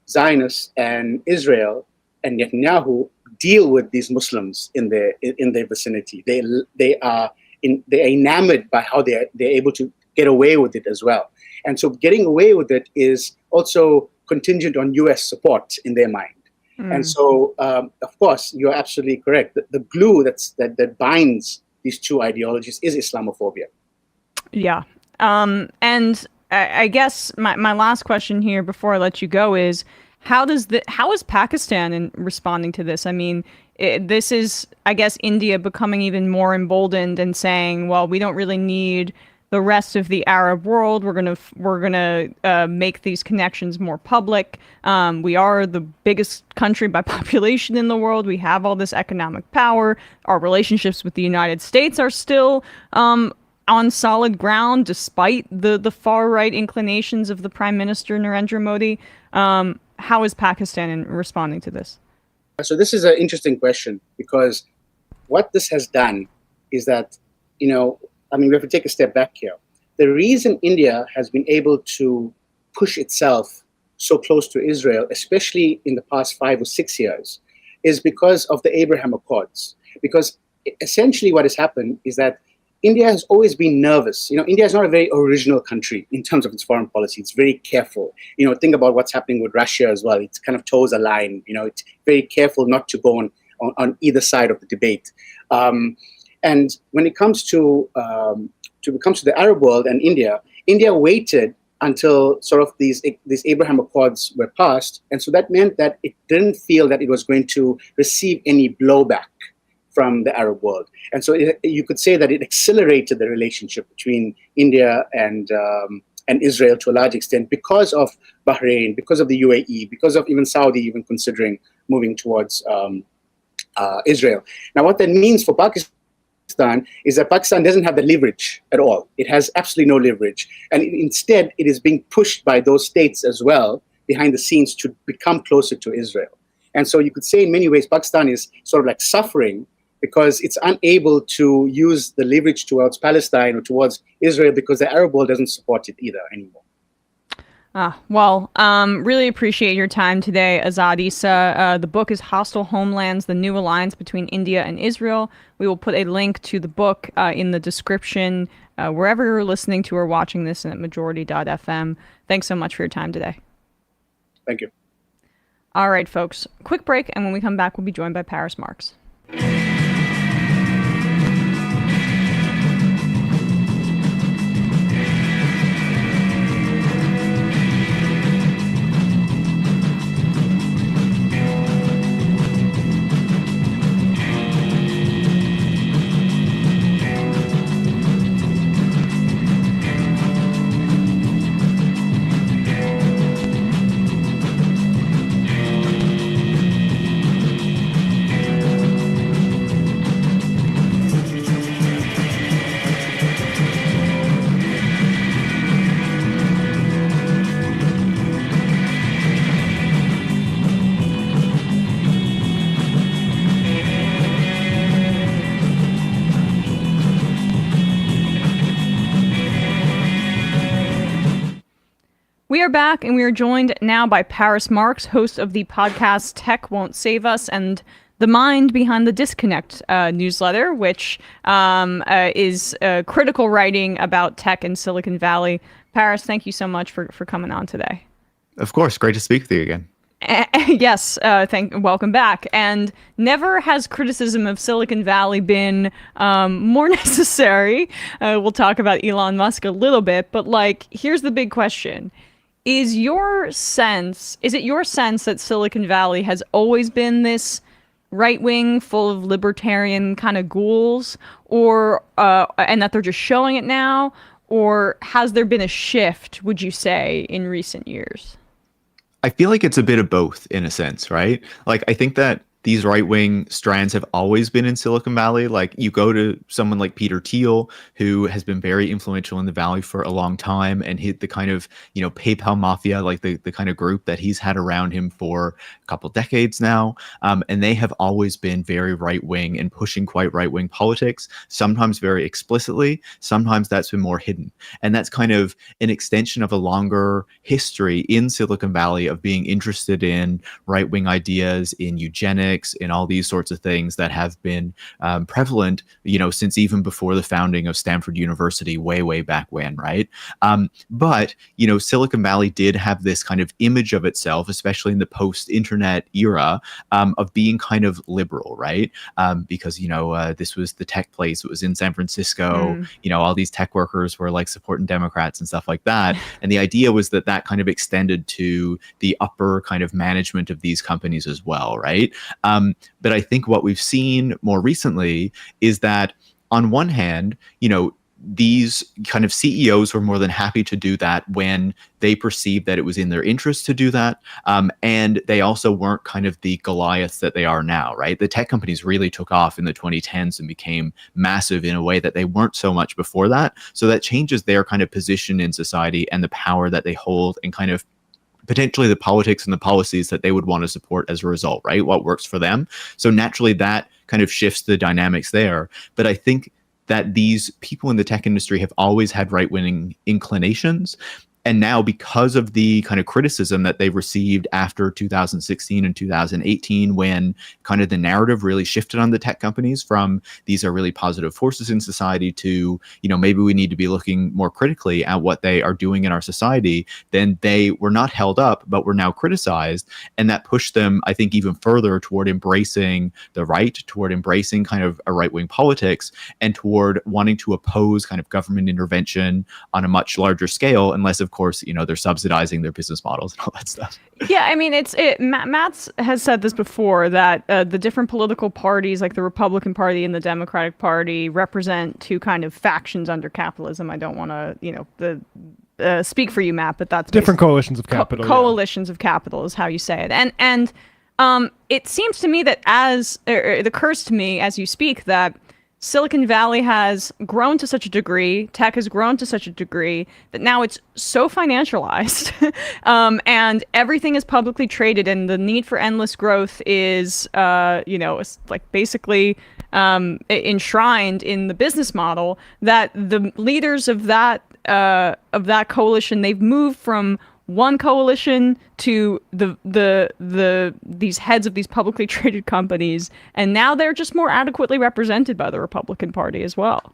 Zionists and Israel and Netanyahu deal with these Muslims in their vicinity. They are enamored by how they're able to get away with it as well. And so getting away with it is also contingent on US support in their mind. And so, of course, you're absolutely correct. The glue that binds these two ideologies is Islamophobia. Yeah. And I guess my last question here before I let you go is, how is Pakistan in responding to this? I mean, this is, I guess, India becoming even more emboldened and saying, well, we don't really need the rest of the Arab world. We're gonna make these connections more public. We are the biggest country by population in the world. We have all this economic power. Our relationships with the United States are still on solid ground, despite the far right inclinations of the Prime Minister Narendra Modi. How is Pakistan in responding to this? So this is an interesting question, because what this has done is that, we have to take a step back here. The reason India has been able to push itself so close to Israel, especially in the past 5 or 6 years, is because of the Abraham Accords. Because essentially what has happened is that India has always been nervous. India is not a very original country in terms of its foreign policy. It's very careful. Think about what's happening with Russia as well. It's kind of toes a line. It's very careful not to go on either side of the debate. And when it comes to the Arab world and India waited until sort of these Abraham Accords were passed, and so that meant that it didn't feel that it was going to receive any blowback from the Arab world. And so you could say that it accelerated the relationship between India and Israel to a large extent, because of Bahrain, because of the UAE, because of even Saudi even considering moving towards Israel. Now, what that means for Pakistan is that Pakistan doesn't have the leverage at all. It has absolutely no leverage. And instead, it is being pushed by those states as well behind the scenes to become closer to Israel. And so you could say in many ways, Pakistan is sort of like suffering because it's unable to use the leverage towards Palestine or towards Israel, because the Arab world doesn't support it either anymore. Really appreciate your time today, Azad Essa. The book is Hostile Homelands, the New Alliance Between India and Israel. We will put a link to the book in the description, wherever you're listening to or watching this, at majority.fm. Thanks so much for your time today. Thank you. All right, folks. Quick break, and when we come back, we'll be joined by Paris Marx. back, and we are joined now by Paris Marx, host of the podcast Tech Won't Save Us, and the mind behind the Disconnect newsletter, which is critical writing about tech in Silicon Valley. Paris, thank you so much for coming on today. Of course, great to speak with you again. Yes, welcome back. And never has criticism of Silicon Valley been more necessary. We'll talk about Elon Musk a little bit, but here's the big question. Is it your sense that Silicon Valley has always been this right-wing, full of libertarian kind of ghouls, or and that they're just showing it now? Or has there been a shift, would you say, in recent years? I feel like it's a bit of both in a sense, right? I think that these right-wing strands have always been in Silicon Valley. You go to someone like Peter Thiel, who has been very influential in the Valley for a long time, and hit the kind of, PayPal mafia, the kind of group that he's had around him for a couple decades now. And they have always been very right-wing and pushing quite right-wing politics, sometimes very explicitly, sometimes that's been more hidden. And that's kind of an extension of a longer history in Silicon Valley of being interested in right-wing ideas, in eugenics, in all these sorts of things that have been prevalent, since even before the founding of Stanford University, way back when, right? But Silicon Valley did have this kind of image of itself, especially in the post-internet era, of being kind of liberal, right? Because this was the tech place; it was in San Francisco. All these tech workers were supporting Democrats and stuff like that. And the idea was that kind of extended to the upper kind of management of these companies as well, right? But I think what we've seen more recently is that on one hand, these kind of CEOs were more than happy to do that when they perceived that it was in their interest to do that. And they also weren't kind of the Goliaths that they are now, right? The tech companies really took off in the 2010s and became massive in a way that they weren't so much before that. So that changes their kind of position in society and the power that they hold, and kind of potentially the politics and the policies that they would want to support as a result, right? What works for them. So naturally that kind of shifts the dynamics there. But I think that these people in the tech industry have always had right-wing inclinations. And now, because of the kind of criticism that they've received after 2016 and 2018, when kind of the narrative really shifted on the tech companies from these are really positive forces in society to, maybe we need to be looking more critically at what they are doing in our society, then they were not held up, but were now criticized. And that pushed them, I think, even further toward embracing the right, toward embracing kind of a right-wing politics, and toward wanting to oppose kind of government intervention on a much larger scale, unless, of course, they're subsidizing their business models and all that stuff. Yeah, I mean, Matt has said this before, that the different political parties, like the Republican Party and the Democratic Party, represent two kind of factions under capitalism. I don't want to, speak for you, Matt, but that's different coalitions of capital. Coalitions of capital is how you say it. And it seems to me that it occurs to me as you speak that Silicon Valley has grown to such a degree, tech has grown to such a degree, that now it's so financialized and everything is publicly traded, and the need for endless growth is, basically enshrined in the business model, that the leaders of that coalition, they've moved from one coalition to these heads of these publicly traded companies, and now they're just more adequately represented by the Republican Party as well.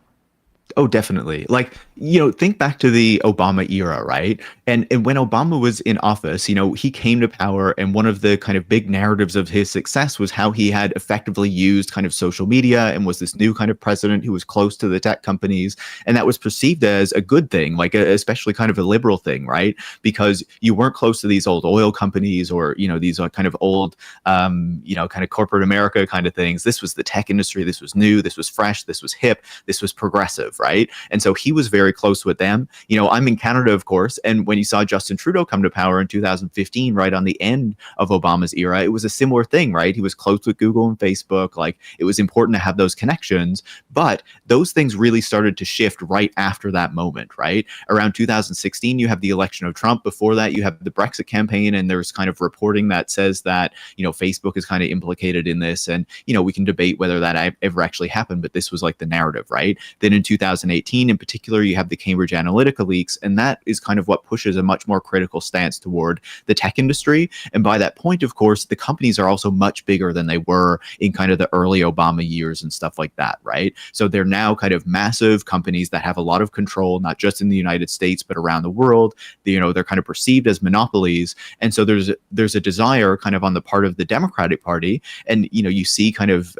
Oh, definitely. Think back to the Obama era, right? And when Obama was in office, he came to power, and one of the kind of big narratives of his success was how he had effectively used kind of social media and was this new kind of president who was close to the tech companies. And that was perceived as a good thing, especially kind of a liberal thing, right? Because you weren't close to these old oil companies or, these kind of old, kind of corporate America kind of things. This was the tech industry. This was new. This was fresh. This was hip. This was progressive, right? And so he was very close with them. I'm in Canada, of course, and when you saw Justin Trudeau come to power in 2015, right on the end of Obama's era, it was a similar thing, right? He was close with Google and Facebook. It was important to have those connections, but those things really started to shift right after that moment, right? Around 2016, you have the election of Trump. Before that, you have the Brexit campaign, and there's kind of reporting that says that, Facebook is kind of implicated in this, and, we can debate whether that ever actually happened, but this was the narrative, right? Then in 2016, 2018 in particular, you have the Cambridge Analytica leaks, and that is kind of what pushes a much more critical stance toward the tech industry. And by that point, of course, the companies are also much bigger than they were in kind of the early Obama years and stuff like that, right? So they're now kind of massive companies that have a lot of control, not just in the United States, but around the world. They're kind of perceived as monopolies. And so there's a desire kind of on the part of the Democratic Party, and you see kind of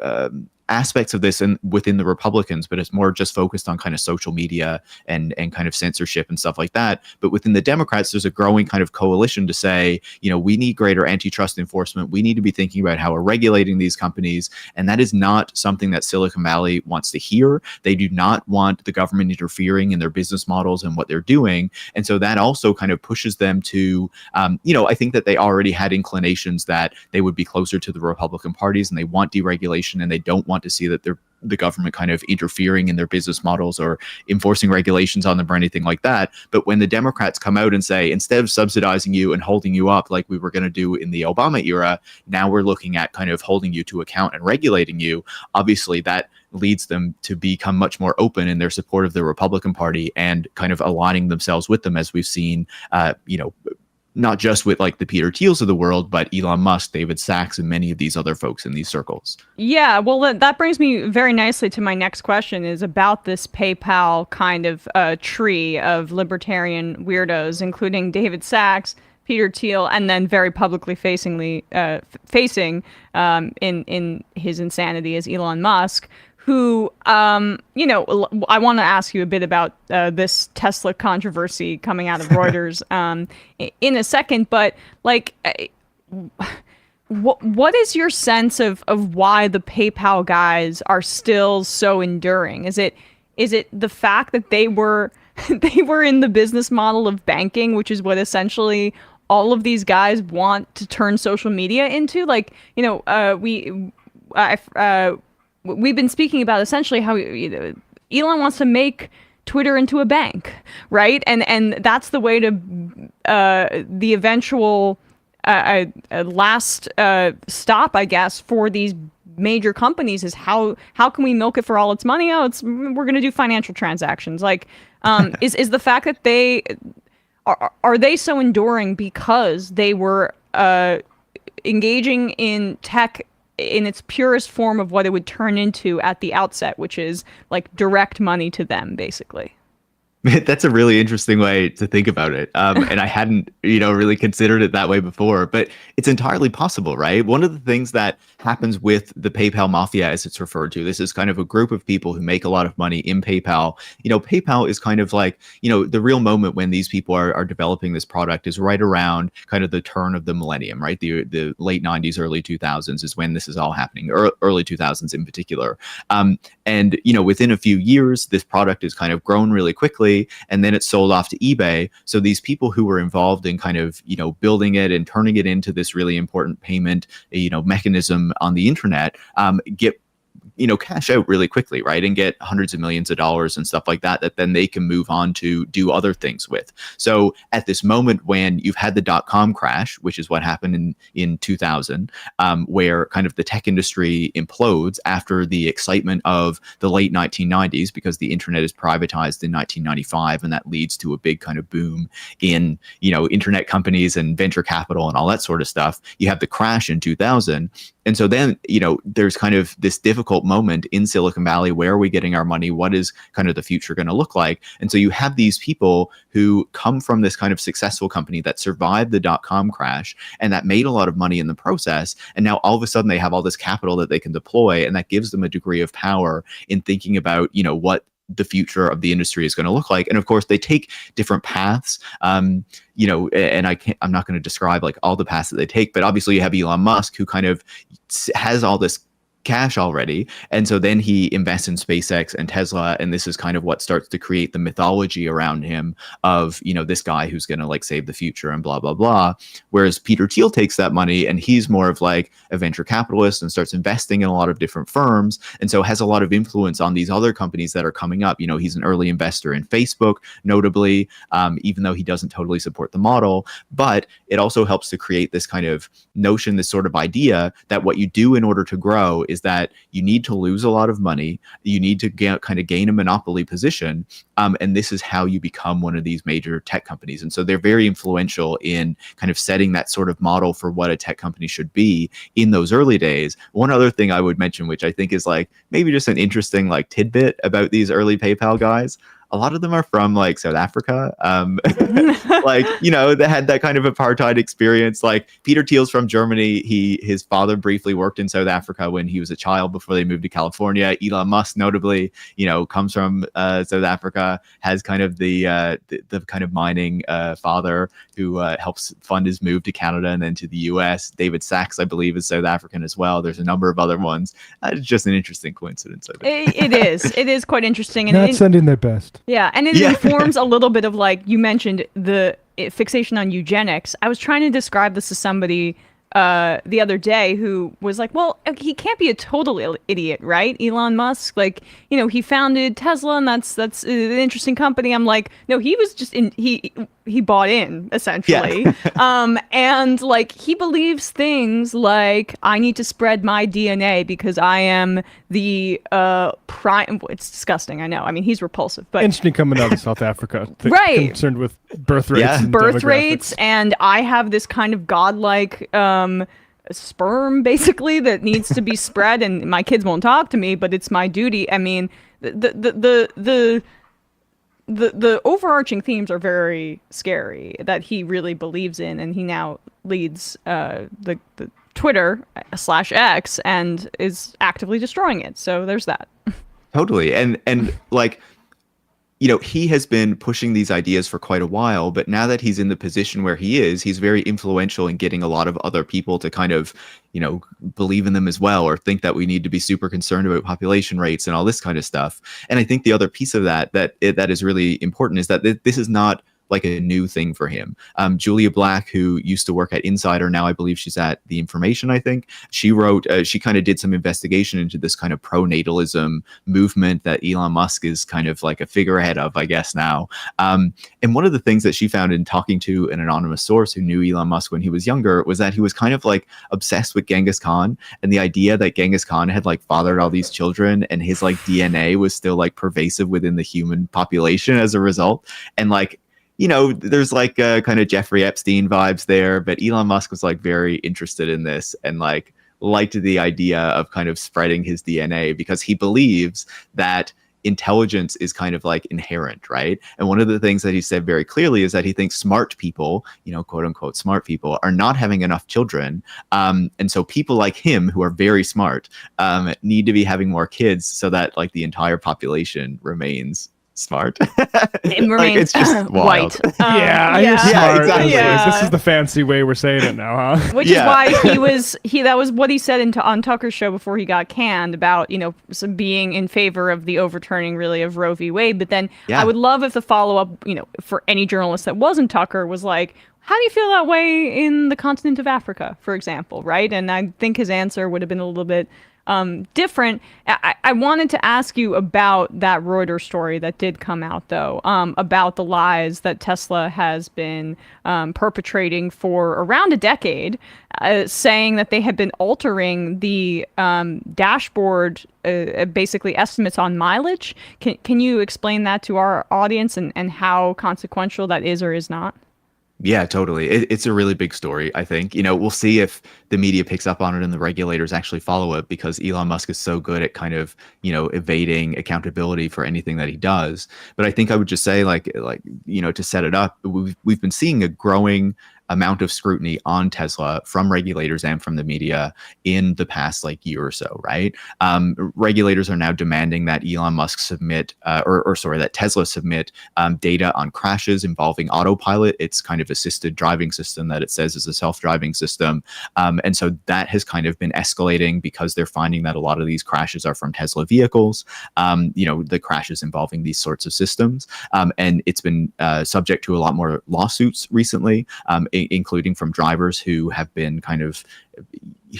aspects of this within the Republicans, but it's more just focused on kind of social media and kind of censorship and stuff like that. But within the Democrats, there's a growing kind of coalition to say, we need greater antitrust enforcement. We need to be thinking about how we're regulating these companies. And that is not something that Silicon Valley wants to hear. They do not want the government interfering in their business models and what they're doing. And so that also kind of pushes them to, I think that they already had inclinations that they would be closer to the Republican parties, and they want deregulation, and they don't want to see that the government kind of interfering in their business models or enforcing regulations on them or anything like that. But when the Democrats come out and say, instead of subsidizing you and holding you up like we were going to do in the Obama era, now we're looking at kind of holding you to account and regulating you, obviously that leads them to become much more open in their support of the Republican Party and kind of aligning themselves with them, as we've seen, not just with like the Peter Thiels of the world, but Elon Musk, David Sachs, and many of these other folks in these circles. Yeah, well, that brings me very nicely to my next question, is about this PayPal kind of tree of libertarian weirdos, including David Sachs, Peter Thiel, and then very publicly facing in his insanity is Elon Musk, who, I want to ask you a bit about this Tesla controversy coming out of Reuters in a second, but like, what is your sense of why the PayPal guys are still so enduring? Is it the fact that they were in the business model of banking, which is what essentially all of these guys want to turn social media into? Like, we've been speaking about essentially how Elon wants to make Twitter into a bank, right? And that's the way to the eventual last stop, I guess, for these major companies is how can we milk it for all its money? We're going to do financial transactions. Like, is the fact that they are they so enduring because they were engaging in tech in its purest form of what it would turn into at the outset, which is like direct money to them, basically? That's a really interesting way to think about it. And I hadn't, really considered it that way before, but it's entirely possible, right? One of the things that happens with the PayPal mafia, as it's referred to, this is kind of a group of people who make a lot of money in PayPal. PayPal is kind of like, the real moment when these people are developing this product is right around kind of the turn of the millennium, right? The late 90s, early 2000s is when this is all happening, early 2000s in particular. And within a few years, this product has kind of grown really quickly, and then it's sold off to eBay. So these people who were involved in kind of, building it and turning it into this really important payment, mechanism on the internet, get cash out really quickly, right? And get hundreds of millions of dollars and stuff like that then they can move on to do other things with. So at this moment when you've had the .com crash, which is what happened in 2000, where kind of the tech industry implodes after the excitement of the late 1990s, because the internet is privatized in 1995, and that leads to a big kind of boom in, internet companies and venture capital and all that sort of stuff. You have the crash in 2000. And so then, there's kind of this difficult moment in Silicon Valley. Where are we getting our money? What is kind of the future going to look like? And so you have these people who come from this kind of successful company that survived the .com crash and that made a lot of money in the process. And now all of a sudden they have all this capital that they can deploy, and that gives them a degree of power in thinking about, what the future of the industry is going to look like. And of course they take different paths, and I'm not going to describe like all the paths that they take, but obviously you have Elon Musk, who kind of has all this cash already, and so then he invests in SpaceX and Tesla, and this is kind of what starts to create the mythology around him of this guy who's going to like save the future and blah blah blah. Whereas Peter Thiel takes that money and he's more of like a venture capitalist and starts investing in a lot of different firms, and so has a lot of influence on these other companies that are coming up. He's an early investor in Facebook, notably, even though he doesn't totally support the model. But it also helps to create this kind of notion, this sort of idea that what you do in order to grow is that you need to lose a lot of money, you need to gain a monopoly position, and this is how you become one of these major tech companies. And so they're very influential in kind of setting that sort of model for what a tech company should be in those early days. One other thing I would mention, which I think is like maybe just an interesting like tidbit about these early PayPal guys, a lot of them are from like South Africa. Like, you know, they had that kind of apartheid experience. Like Peter Thiel's from Germany. His father briefly worked in South Africa when he was a child before they moved to California. Elon Musk, notably, you know, comes from South Africa, has kind of the kind of mining father who helps fund his move to Canada and then to the US. David Sachs, I believe, is South African as well. There's a number of other ones. It's just an interesting coincidence, I think. It is quite interesting. And Not sending their best. Yeah, and it informs a little bit of, like, you mentioned the fixation on eugenics. I was trying to describe this to somebody the other day who was like, well, he can't be a total idiot, right? Elon Musk, like, you know, he founded Tesla, and that's an interesting company. I'm like, no, he was just he bought in, essentially. Yeah. And like, he believes things like, I need to spread my DNA because I am the prime. It's disgusting, I know. I mean, he's repulsive, but instantly coming out of South Africa, right? Concerned with birth rates, and birth rates, and I have this kind of godlike sperm, basically, that needs to be spread, and my kids won't talk to me, but it's my duty. I mean, the overarching themes are very scary that he really believes in, and he now leads the Twitter /X and is actively destroying it. So there's that. Totally. And like, you know, he has been pushing these ideas for quite a while, but now that he's in the position where he is, he's very influential in getting a lot of other people to kind of, you know, believe in them as well, or think that we need to be super concerned about population rates and all this kind of stuff. And I think the other piece of that is really important is that this is not like a new thing for him. Julia Black, who used to work at Insider, now I believe she's at The Information, I think. She wrote, she kind of did some investigation into this kind of pro-natalism movement that Elon Musk is kind of like a figurehead of, I guess, now. And one of the things that she found in talking to an anonymous source who knew Elon Musk when he was younger was that he was kind of like obsessed with Genghis Khan, and the idea that Genghis Khan had like fathered all these children and his like DNA was still like pervasive within the human population as a result. And like, you know, there's like kind of Jeffrey Epstein vibes there, but Elon Musk was like very interested in this and like liked the idea of kind of spreading his DNA because he believes that intelligence is kind of like inherent, right? And one of the things that he said very clearly is that he thinks smart people, you know, quote unquote smart people, are not having enough children. And so people like him who are very smart need to be having more kids so that like the entire population remains smart. It remains like, it's just white. Yeah, exactly. Yeah. This is the fancy way we're saying it now, huh? Which is why that was what he said on Tucker's show before he got canned about, you know, some being in favor of the overturning really of Roe v. Wade. But then I would love if the follow-up, you know, for any journalist that wasn't Tucker was like, how do you feel that way in the continent of Africa, for example, right? And I think his answer would have been a little bit different. I wanted to ask you about that Reuters story that did come out, though, about the lies that Tesla has been perpetrating for around a decade, saying that they had been altering the dashboard, basically estimates on mileage. Can you explain that to our audience and how consequential that is or is not? Yeah, totally. It's a really big story, I think. You know, we'll see if the media picks up on it and the regulators actually follow it because Elon Musk is so good at kind of, you know, evading accountability for anything that he does. But I think I would just say, like you know, to set it up, we've been seeing a growing amount of scrutiny on Tesla from regulators and from the media in the past like year or so, right? Regulators are now demanding that Elon Musk submit, that Tesla submit data on crashes involving autopilot. It's kind of assisted driving system that it says is a self-driving system. And so that has kind of been escalating because they're finding that a lot of these crashes are from Tesla vehicles, you know, the crashes involving these sorts of systems. And it's been subject to a lot more lawsuits recently, including from drivers who have been kind of,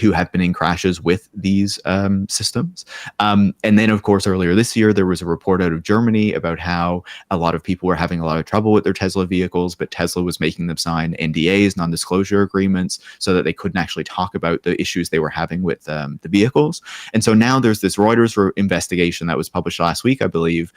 who have been in crashes with these systems. And then, of course, earlier this year, there was a report out of Germany about how a lot of people were having a lot of trouble with their Tesla vehicles, but Tesla was making them sign NDAs, non-disclosure agreements, so that they couldn't actually talk about the issues they were having with the vehicles. And so now there's this Reuters investigation that was published last week, I believe.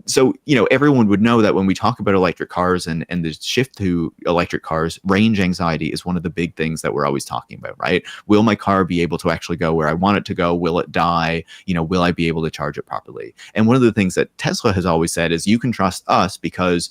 So, everyone would know that when we talk about electric cars and the shift to electric cars, range anxiety is one of the big things that we're always talking about, right? Will my car be able to actually go where I want it to go? Will it die? Will I be able to charge it properly? And one of the things that Tesla has always said is you can trust us because,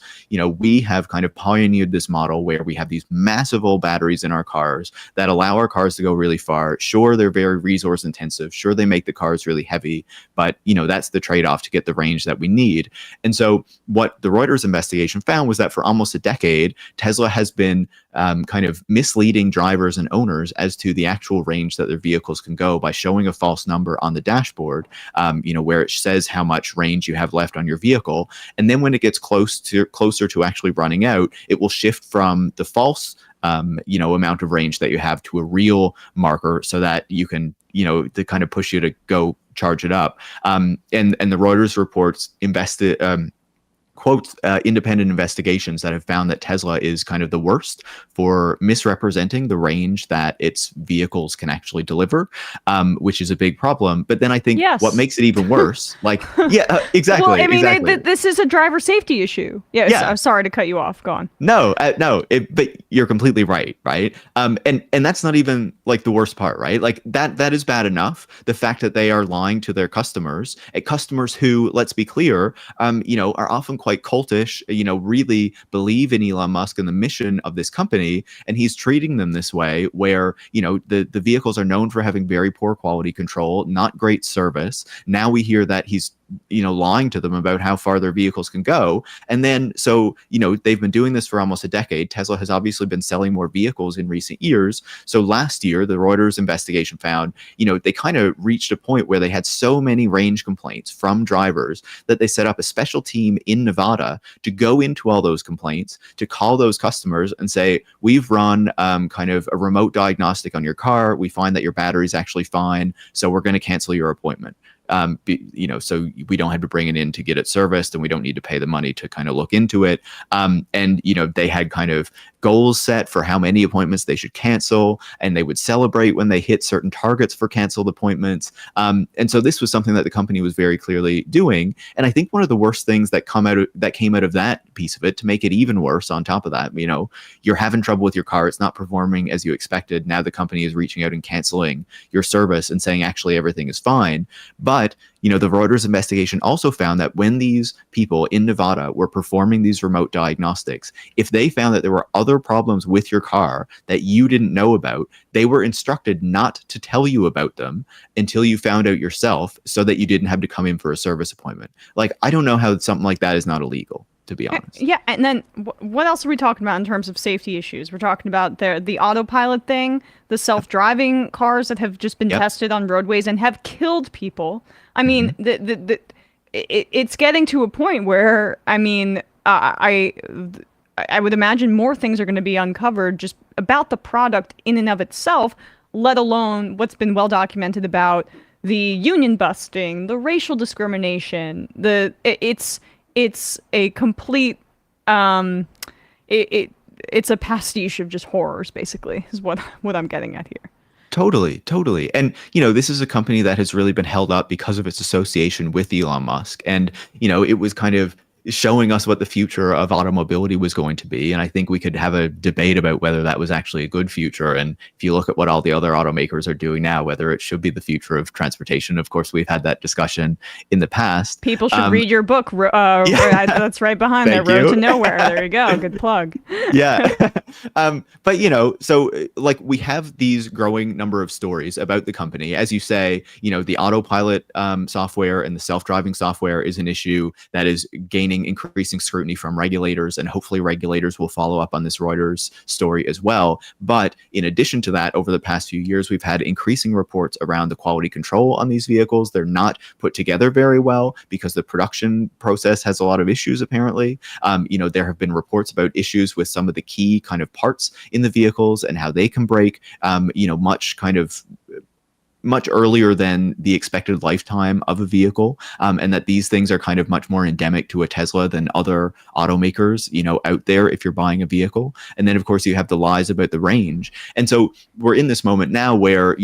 we have kind of pioneered this model where we have these massive old batteries in our cars that allow our cars to go really far. Sure, they're very resource intensive. Sure, they make the cars really heavy, but, that's the trade-off to get the range that we need. And so what the Reuters investigation found was that for almost a decade, Tesla has been kind of misleading drivers and owners as to the actual range that their vehicles can go by showing a false number on the dashboard, where it says how much range you have left on your vehicle. And then when it gets closer to actually running out, it will shift from the false amount of range that you have to a real marker so that you can, to kind of push you to go charge it up. And the Reuters reports quotes independent investigations that have found that Tesla is kind of the worst for misrepresenting the range that its vehicles can actually deliver, which is a big problem. But then I think what makes it even worse, exactly. Well, I mean, exactly. This is a driver safety issue. Yes, yeah. I'm sorry to cut you off. Go on. No, but you're completely right, right? And that's not even like the worst part, right? Like that is bad enough. The fact that they are lying to their customers, customers who, let's be clear, are often quite cultish, really believe in Elon Musk and the mission of this company, and he's treating them this way where, the vehicles are known for having very poor quality control, not great service. Now we hear that he's lying to them about how far their vehicles can go. And then, so, they've been doing this for almost a decade. Tesla has obviously been selling more vehicles in recent years. So last year, the Reuters investigation found, they kind of reached a point where they had so many range complaints from drivers that they set up a special team in Nevada to go into all those complaints, to call those customers and say, we've run kind of a remote diagnostic on your car. We find that your battery's actually fine. So we're going to cancel your appointment. So we don't have to bring it in to get it serviced, and we don't need to pay the money to kind of look into it. And, they had kind of goals set for how many appointments they should cancel, and they would celebrate when they hit certain targets for canceled appointments. And so this was something that the company was very clearly doing. And I think one of the worst things that came out of that piece of it, to make it even worse on top of that, you're having trouble with your car. It's not performing as you expected. Now the company is reaching out and canceling your service and saying, actually, everything is fine. But, the Reuters investigation also found that when these people in Nevada were performing these remote diagnostics, if they found that there were other problems with your car that you didn't know about, they were instructed not to tell you about them until you found out yourself, so that you didn't have to come in for a service appointment. Like, I don't know how something like that is not illegal, to be honest. Yeah, and then what else are we talking about in terms of safety issues? We're talking about the autopilot thing, the self-driving cars that have just been tested on roadways and have killed people. I mean, it's getting to a point where, I mean, I would imagine more things are going to be uncovered just about the product in and of itself, let alone what's been well documented about the union busting, the racial discrimination. It's a complete it's a pastiche of just horrors, basically, is what I'm getting at here. Totally. And, this is a company that has really been held up because of its association with Elon Musk. And, it was kind of showing us what the future of automobility was going to be. And I think we could have a debate about whether that was actually a good future. And if you look at what all the other automakers are doing now, whether it should be the future of transportation. Of course, we've had that discussion in the past. People should read your book. That's right behind there, Road to Nowhere. There you go. Good plug. Yeah. But, so like we have these growing number of stories about the company. As you say, the autopilot software and the self-driving software is an issue that is gaining gaining increasing scrutiny from regulators, and hopefully regulators will follow up on this Reuters story as well. But in addition to that, over the past few years, we've had increasing reports around the quality control on these vehicles. They're not put together very well because the production process has a lot of issues, apparently. There have been reports about issues with some of the key kind of parts in the vehicles and how they can break, much earlier than the expected lifetime of a vehicle, and that these things are kind of much more endemic to a Tesla than other automakers, out there if you're buying a vehicle. And then, of course, you have the lies about the range. And so we're in this moment now where,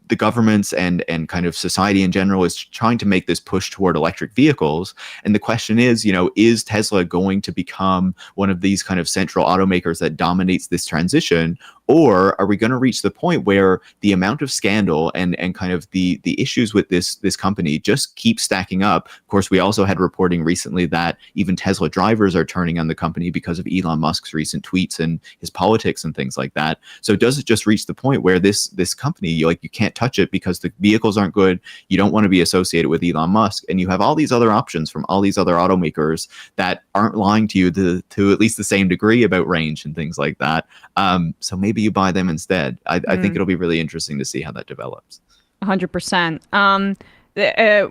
the governments and kind of society in general is trying to make this push toward electric vehicles. And the question is Tesla going to become one of these kind of central automakers that dominates this transition? Or are we going to reach the point where the amount of scandal and kind of the issues with this company just keep stacking up? Of course, we also had reporting recently that even Tesla drivers are turning on the company because of Elon Musk's recent tweets and his politics and things like that. So does it just reach the point where this company, you can't touch it because the vehicles aren't good, you don't want to be associated with Elon Musk, and you have all these other options from all these other automakers that aren't lying to you to at least the same degree about range and things like that. So maybe you buy them instead. I think it'll be really interesting to see how that develops. 100%.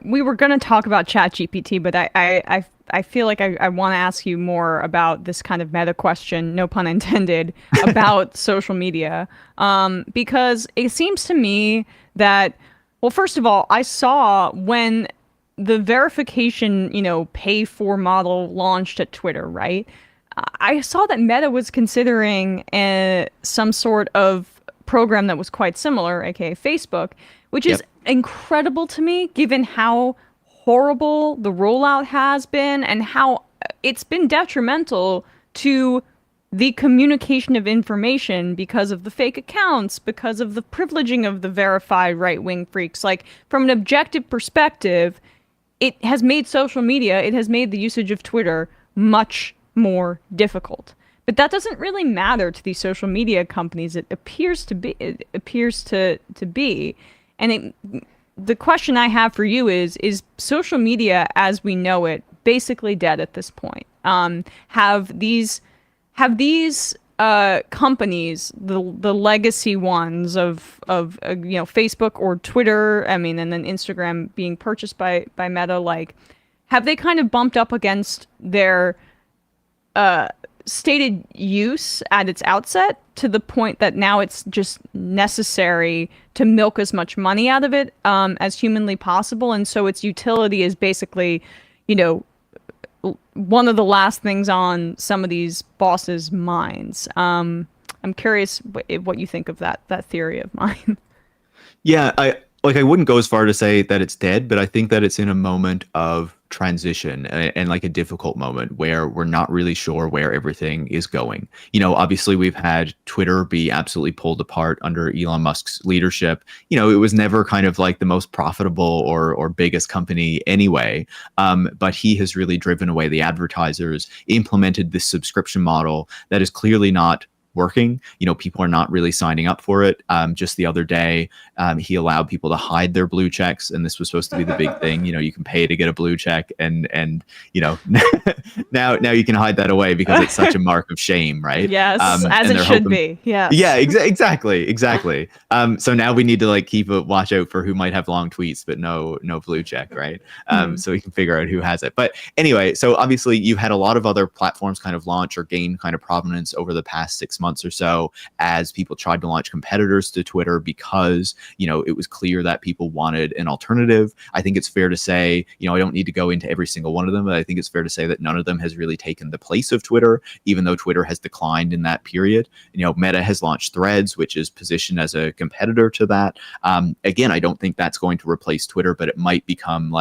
We were going to talk about ChatGPT, but I feel like I want to ask you more about this kind of meta question, no pun intended, about social media. Because it seems to me that, well, first of all, I saw when the verification, pay for model launched at Twitter, right? I saw that Meta was considering some sort of program that was quite similar, aka Facebook, which is incredible to me, given how horrible the rollout has been and how it's been detrimental to the communication of information because of the fake accounts, because of the privileging of the verified right-wing freaks. Like, from an objective perspective, it has made social media, it has made the usage of Twitter much more difficult. But that doesn't really matter to these social media companies. It appears to be. And the question I have for you is social media as we know it basically dead at this point? Have these companies, the legacy ones of Facebook or Twitter, and then Instagram being purchased by Meta, like, have they kind of bumped up against their stated use at its outset to the point that now it's just necessary to milk as much money out of it as humanly possible, and so its utility is basically, one of the last things on some of these bosses' minds. I'm curious what you think of that theory of mine. Yeah, I wouldn't go as far to say that it's dead, but I think that it's in a moment of transition and like a difficult moment where we're not really sure where everything is going. Obviously we've had Twitter be absolutely pulled apart under Elon Musk's leadership. It was never kind of like the most profitable or biggest company anyway. But he has really driven away the advertisers, implemented this subscription model that is clearly not working. People are not really signing up for it. Just the other day, he allowed people to hide their blue checks, and this was supposed to be the big thing. You can pay to get a blue check, and now you can hide that away because it's such a mark of shame, right? Yes, as it should be. Yeah, exactly. So now we need to keep a watch out for who might have long tweets but no blue check, right? So we can figure out who has it. But anyway, so obviously you've had a lot of other platforms kind of launch or gain kind of prominence over the past 6 months or so as people tried to launch competitors to Twitter because, it was clear that people wanted an alternative. I think it's fair to say, I don't need to go into every single one of them, but I think it's fair to say that none of them has really taken the place of Twitter, even though Twitter has declined in that period. Meta has launched Threads, which is positioned as a competitor to that. Again, I don't think that's going to replace Twitter, but it might become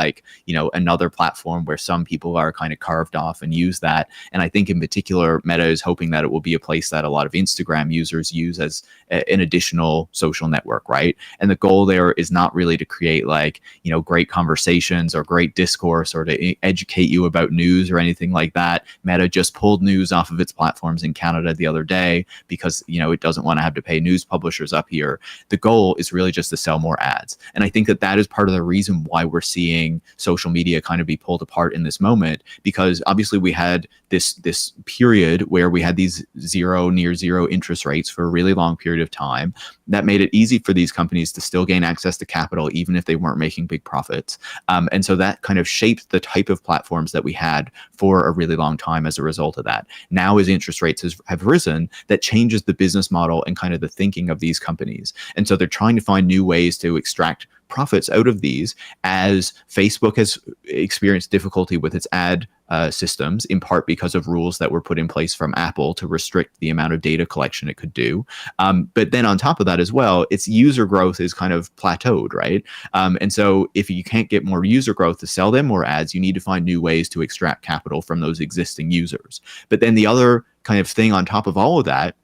another platform where some people are kind of carved off and use that. And I think in particular, Meta is hoping that it will be a place that a lot of of Instagram users use as an additional social network, right? And the goal there is not really to create like, great conversations or great discourse or to educate you about news or anything like that. Meta just pulled news off of its platforms in Canada the other day because, it doesn't want to have to pay news publishers up here. The goal is really just to sell more ads. And I think that is part of the reason why we're seeing social media kind of be pulled apart in this moment, because obviously we had this period where we had these near zero interest rates for a really long period of time that made it easy for these companies to still gain access to capital, even if they weren't making big profits. And so that kind of shaped the type of platforms that we had for a really long time as a result of that. Now, as interest rates have risen, that changes the business model and kind of the thinking of these companies. And so they're trying to find new ways to extract profits out of these, as Facebook has experienced difficulty with its ad systems, in part because of rules that were put in place from Apple to restrict the amount of data collection it could do. But then on top of that as well, its user growth is kind of plateaued, right? And so if you can't get more user growth to sell them more ads, you need to find new ways to extract capital from those existing users. But then the other kind of thing on top of all of that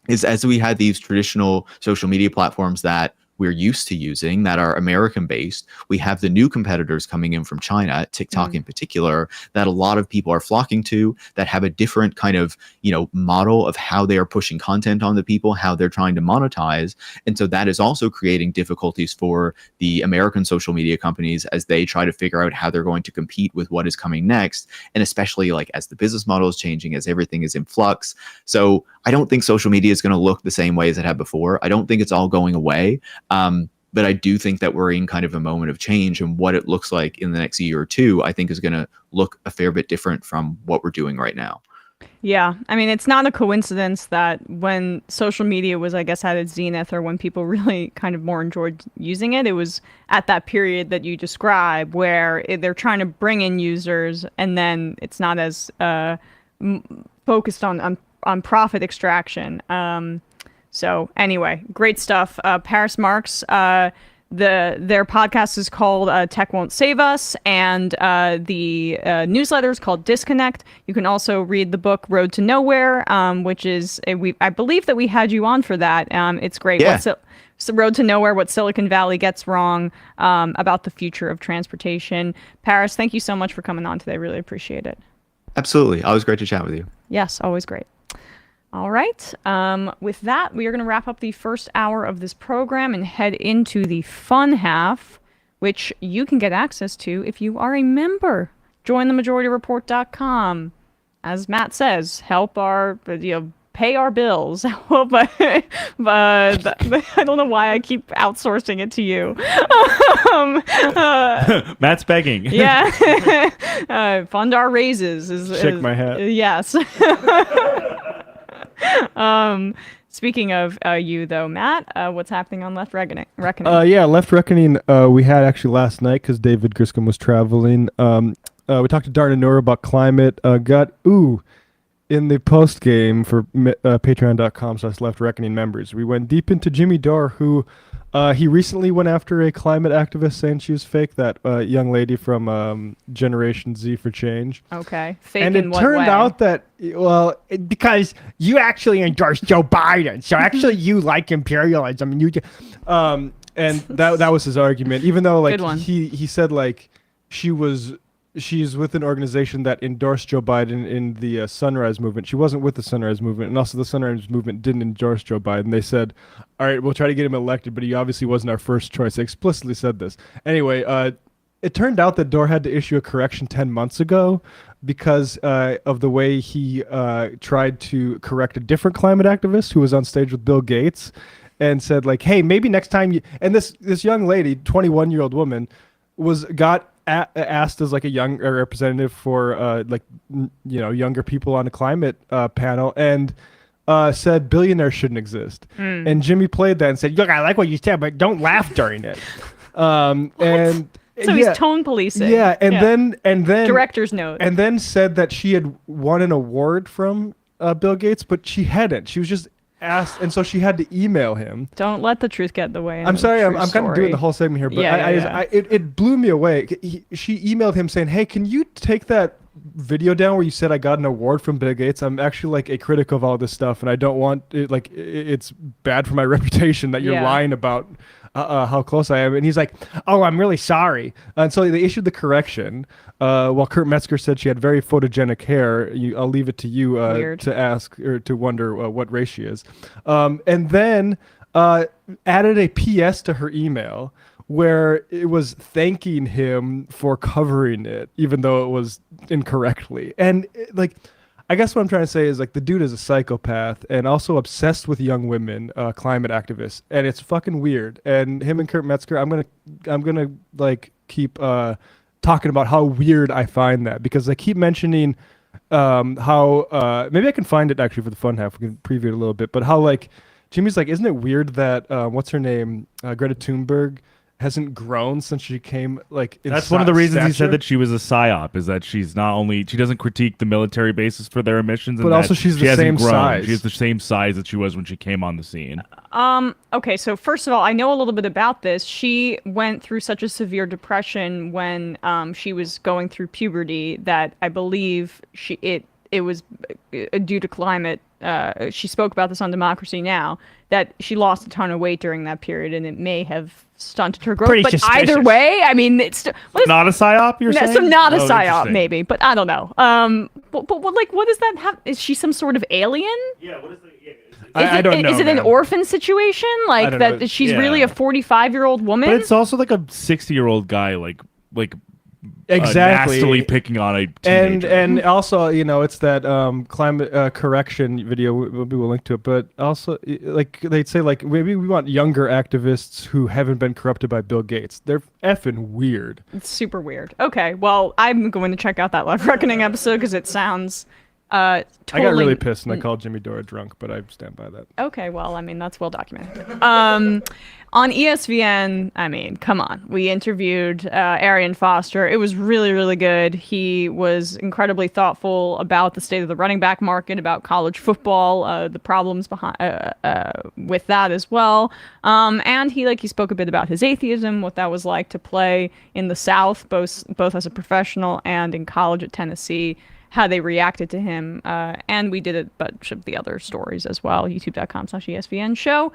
is, as we had these traditional social media platforms that we're used to using that are American based, we have the new competitors coming in from China, TikTok in particular, that a lot of people are flocking to, that have a different kind of, model of how they are pushing content on the people, how they're trying to monetize. And so that is also creating difficulties for the American social media companies as they try to figure out how they're going to compete with what is coming next. And especially like as the business model is changing, as everything is in flux. So I don't think social media is going to look the same way as it had before. I don't think it's all going away. But I do think that we're in kind of a moment of change, and what it looks like in the next year or two, I think is going to look a fair bit different from what we're doing right now. Yeah. I mean, it's not a coincidence that when social media was, I guess, at its zenith, or when people really kind of more enjoyed using it, it was at that period that you describe where they're trying to bring in users, and then it's not as focused on profit extraction. So anyway, great stuff. Paris Marx, their podcast is called Tech Won't Save Us, and the newsletter is called Disconnect. You can also read the book Road to Nowhere, which is, I believe that we had you on for that. It's great. Yeah. So Road to Nowhere, what Silicon Valley gets wrong about the future of transportation. Paris, thank you so much for coming on today. Really appreciate it. Absolutely. Always great to chat with you. Yes, always great. All right. With that, we are going to wrap up the first hour of this program and head into the fun half, which you can get access to if you are a member. Join themajorityreport.com. As Matt says, help our, pay our bills. but I don't know why I keep outsourcing it to you. Matt's begging. Yeah. Fund our raises. Shake my hat. Yes. Speaking of you, though, Matt, what's happening on Left Reckoning? Yeah, Left Reckoning we had actually last night because David Griscom was traveling. We talked to Darna Noor about climate. In the post game for patreon.com/Left Reckoning members, we went deep into Jimmy Dore, who he recently went after a climate activist saying she was fake, that young lady from Generation Z for Change. Okay. Fake and in it what turned way? out that, because you actually endorsed Joe Biden, so actually you like imperialism. And that was his argument, even though he said she's with an organization that endorsed Joe Biden in the Sunrise Movement. She wasn't with the Sunrise Movement, and also the Sunrise Movement didn't endorse Joe Biden. They said, all right, we'll try to get him elected, but he obviously wasn't our first choice. They explicitly said this. Anyway, it turned out that Dore had to issue a correction 10 months ago because of the way he tried to correct a different climate activist who was on stage with Bill Gates and said, hey, maybe next time you... And this young lady, 21-year-old woman, got asked as a young representative for younger people on a climate panel, and said billionaires shouldn't exist. And Jimmy played that and said, look, I like what you said, but don't laugh during it. So he's tone policing. Yeah, and then director's note. And then said that she had won an award from Bill Gates, but she hadn't. She was just asked, and so she had to email him. Don't let the truth get in the way. I'm sorry, I'm kind of doing the whole segment here, but it blew me away. She emailed him saying, hey, can you take that video down where you said I got an award from Bill Gates. I'm actually like a critic of all this stuff, and I don't want it, like it's bad for my reputation that you're lying about how close I am. And he's like, oh, I'm really sorry. And so they issued the correction. While Kurt Metzger said she had very photogenic hair, I'll leave it to you to ask or to wonder what race she is. And then added a PS to her email where it was thanking him for covering it, even though it was incorrectly. And like, I guess what I'm trying to say is like the dude is a psychopath and also obsessed with young women, climate activists, and it's fucking weird. And him and Kurt Metzger, I'm gonna like keep talking about how weird I find that, because they keep mentioning how maybe I can find it actually for the fun half. We can preview it a little bit, but how like Jimmy's like, isn't it weird that what's her name, Greta Thunberg, hasn't grown since she came like in That's one of the reasons he said that she was a psyop, is that she doesn't critique the military bases for their emissions, but also she's the same size. She has the same size that she was when she came on the scene. Okay, so first of all, I know a little bit about this. She went through such a severe depression when she was going through puberty that I believe it was due to climate. She spoke about this on Democracy Now! That she lost a ton of weight during that period, and it may have stunted her growth. But either way, I mean, it's not a psyop. You're saying? So not a psyop, maybe, but I don't know. But like, what does that have? Is she some sort of alien? Yeah. What is the? I don't know. Is it an orphan situation? Like that? She's really a 45-year-old woman. But it's also like a 60-year-old guy, like. Exactly. Nastily picking on a teenager. And also, you know, it's that climate correction video. Maybe we'll link to it. But also, like they'd say, like maybe we want younger activists who haven't been corrupted by Bill Gates. They're effing weird. It's super weird. Okay, well, I'm going to check out that Life Reckoning episode because it sounds totally... I got really pissed and I called Jimmy Dore drunk, but I stand by that. Okay, well, I mean, that's well documented. On ESPN, I mean, come on. We interviewed Arian Foster. It was really, really good. He was incredibly thoughtful about the state of the running back market, about college football, the problems behind with that as well. And he spoke a bit about his atheism, what that was like to play in the South, both as a professional and in college at Tennessee, how they reacted to him. And we did a bunch of the other stories as well. YouTube.com/ESPN show.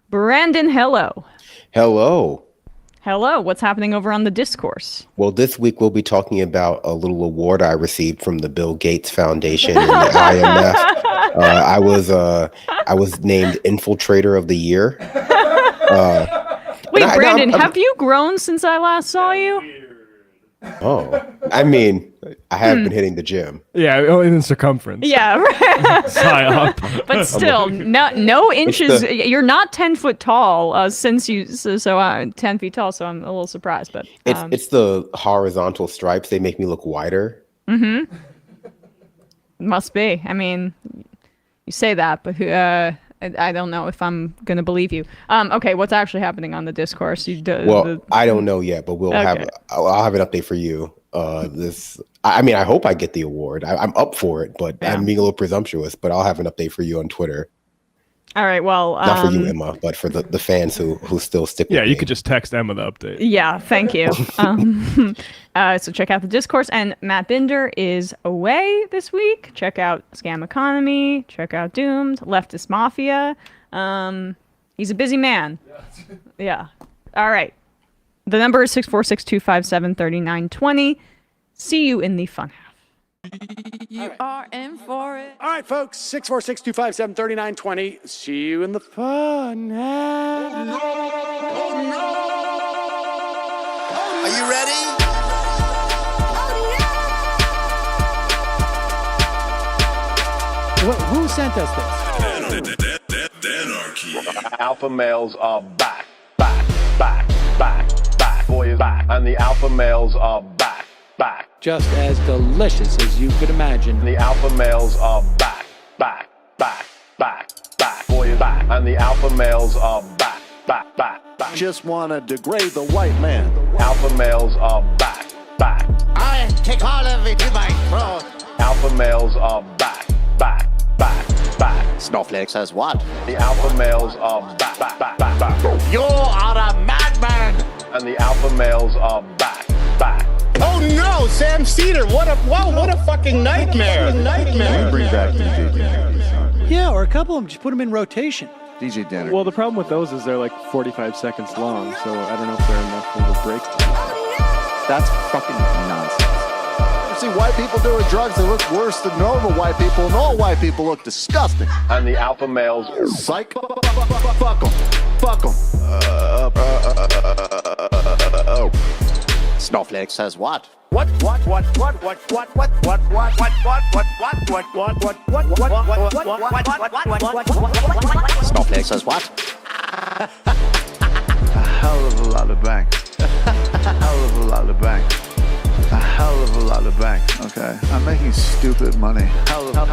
Brandon, hello. Hello. Hello. What's happening over on the discourse? Well, this week we'll be talking about a little award I received from the Bill Gates Foundation and the IMF. I was named Infiltrator of the Year. Wait, Brandon, have you grown since I last saw you? Oh, I mean, I have been hitting the gym. Yeah, in circumference. Yeah, right. But still, no inches. You're not 10 foot tall since you. So I'm 10 feet tall. So I'm a little surprised. But it's the horizontal stripes. They make me look wider. Mm-hmm. Must be. I mean, you say that, but I don't know if I'm gonna believe you. Okay, what's actually happening on the discourse? I don't know yet, but I'll have an update for you. I mean, I hope I get the award. I'm up for it, but I'm being a little presumptuous. But I'll have an update for you on Twitter. All right. Well, not for you, Emma, but for the fans who still stick. Yeah, with you me. could just text Emma the update. Yeah, thank you. So check out the discourse, and Matt Binder is away this week. Check out Scam Economy. Check out Doomed, Leftist Mafia. He's a busy man. Yeah. All right. The number is 646-257-3920. See you in the fun half. You are in for it. All right, folks, 646-257-3920. See you in the fun half. Are you ready? Who sent us this? Anarchy. Alpha males are back. Boy is back. And the alpha males are back. Just as delicious as you could imagine. The alpha males are back. Boy is back. And the alpha males are back. Just wanna degrade the white man. Alpha males are back. I take all of it in my throat. Alpha males are back. Snowflake says what? The alpha males are back. You are a madman. And the alpha males are back. Oh no, Sam Seder! What a fucking nightmare! Bring back DJ. Yeah, or a couple of them. Just put them in rotation. DJ Danner. Well, the problem with those is they're like 45 seconds long, so I don't know if they're enough of a break. That's fucking nonsense. See white people doing drugs, they look worse than normal white people, and all white people look disgusting. And the alpha males. Psych. Fuck them. Fuck them. Snowflake says what? What? Snowflake says what? A hell of a lot of bank. A hell of a lot of bank. A hell of a lot of bank. Okay, I'm making stupid money. Hell of a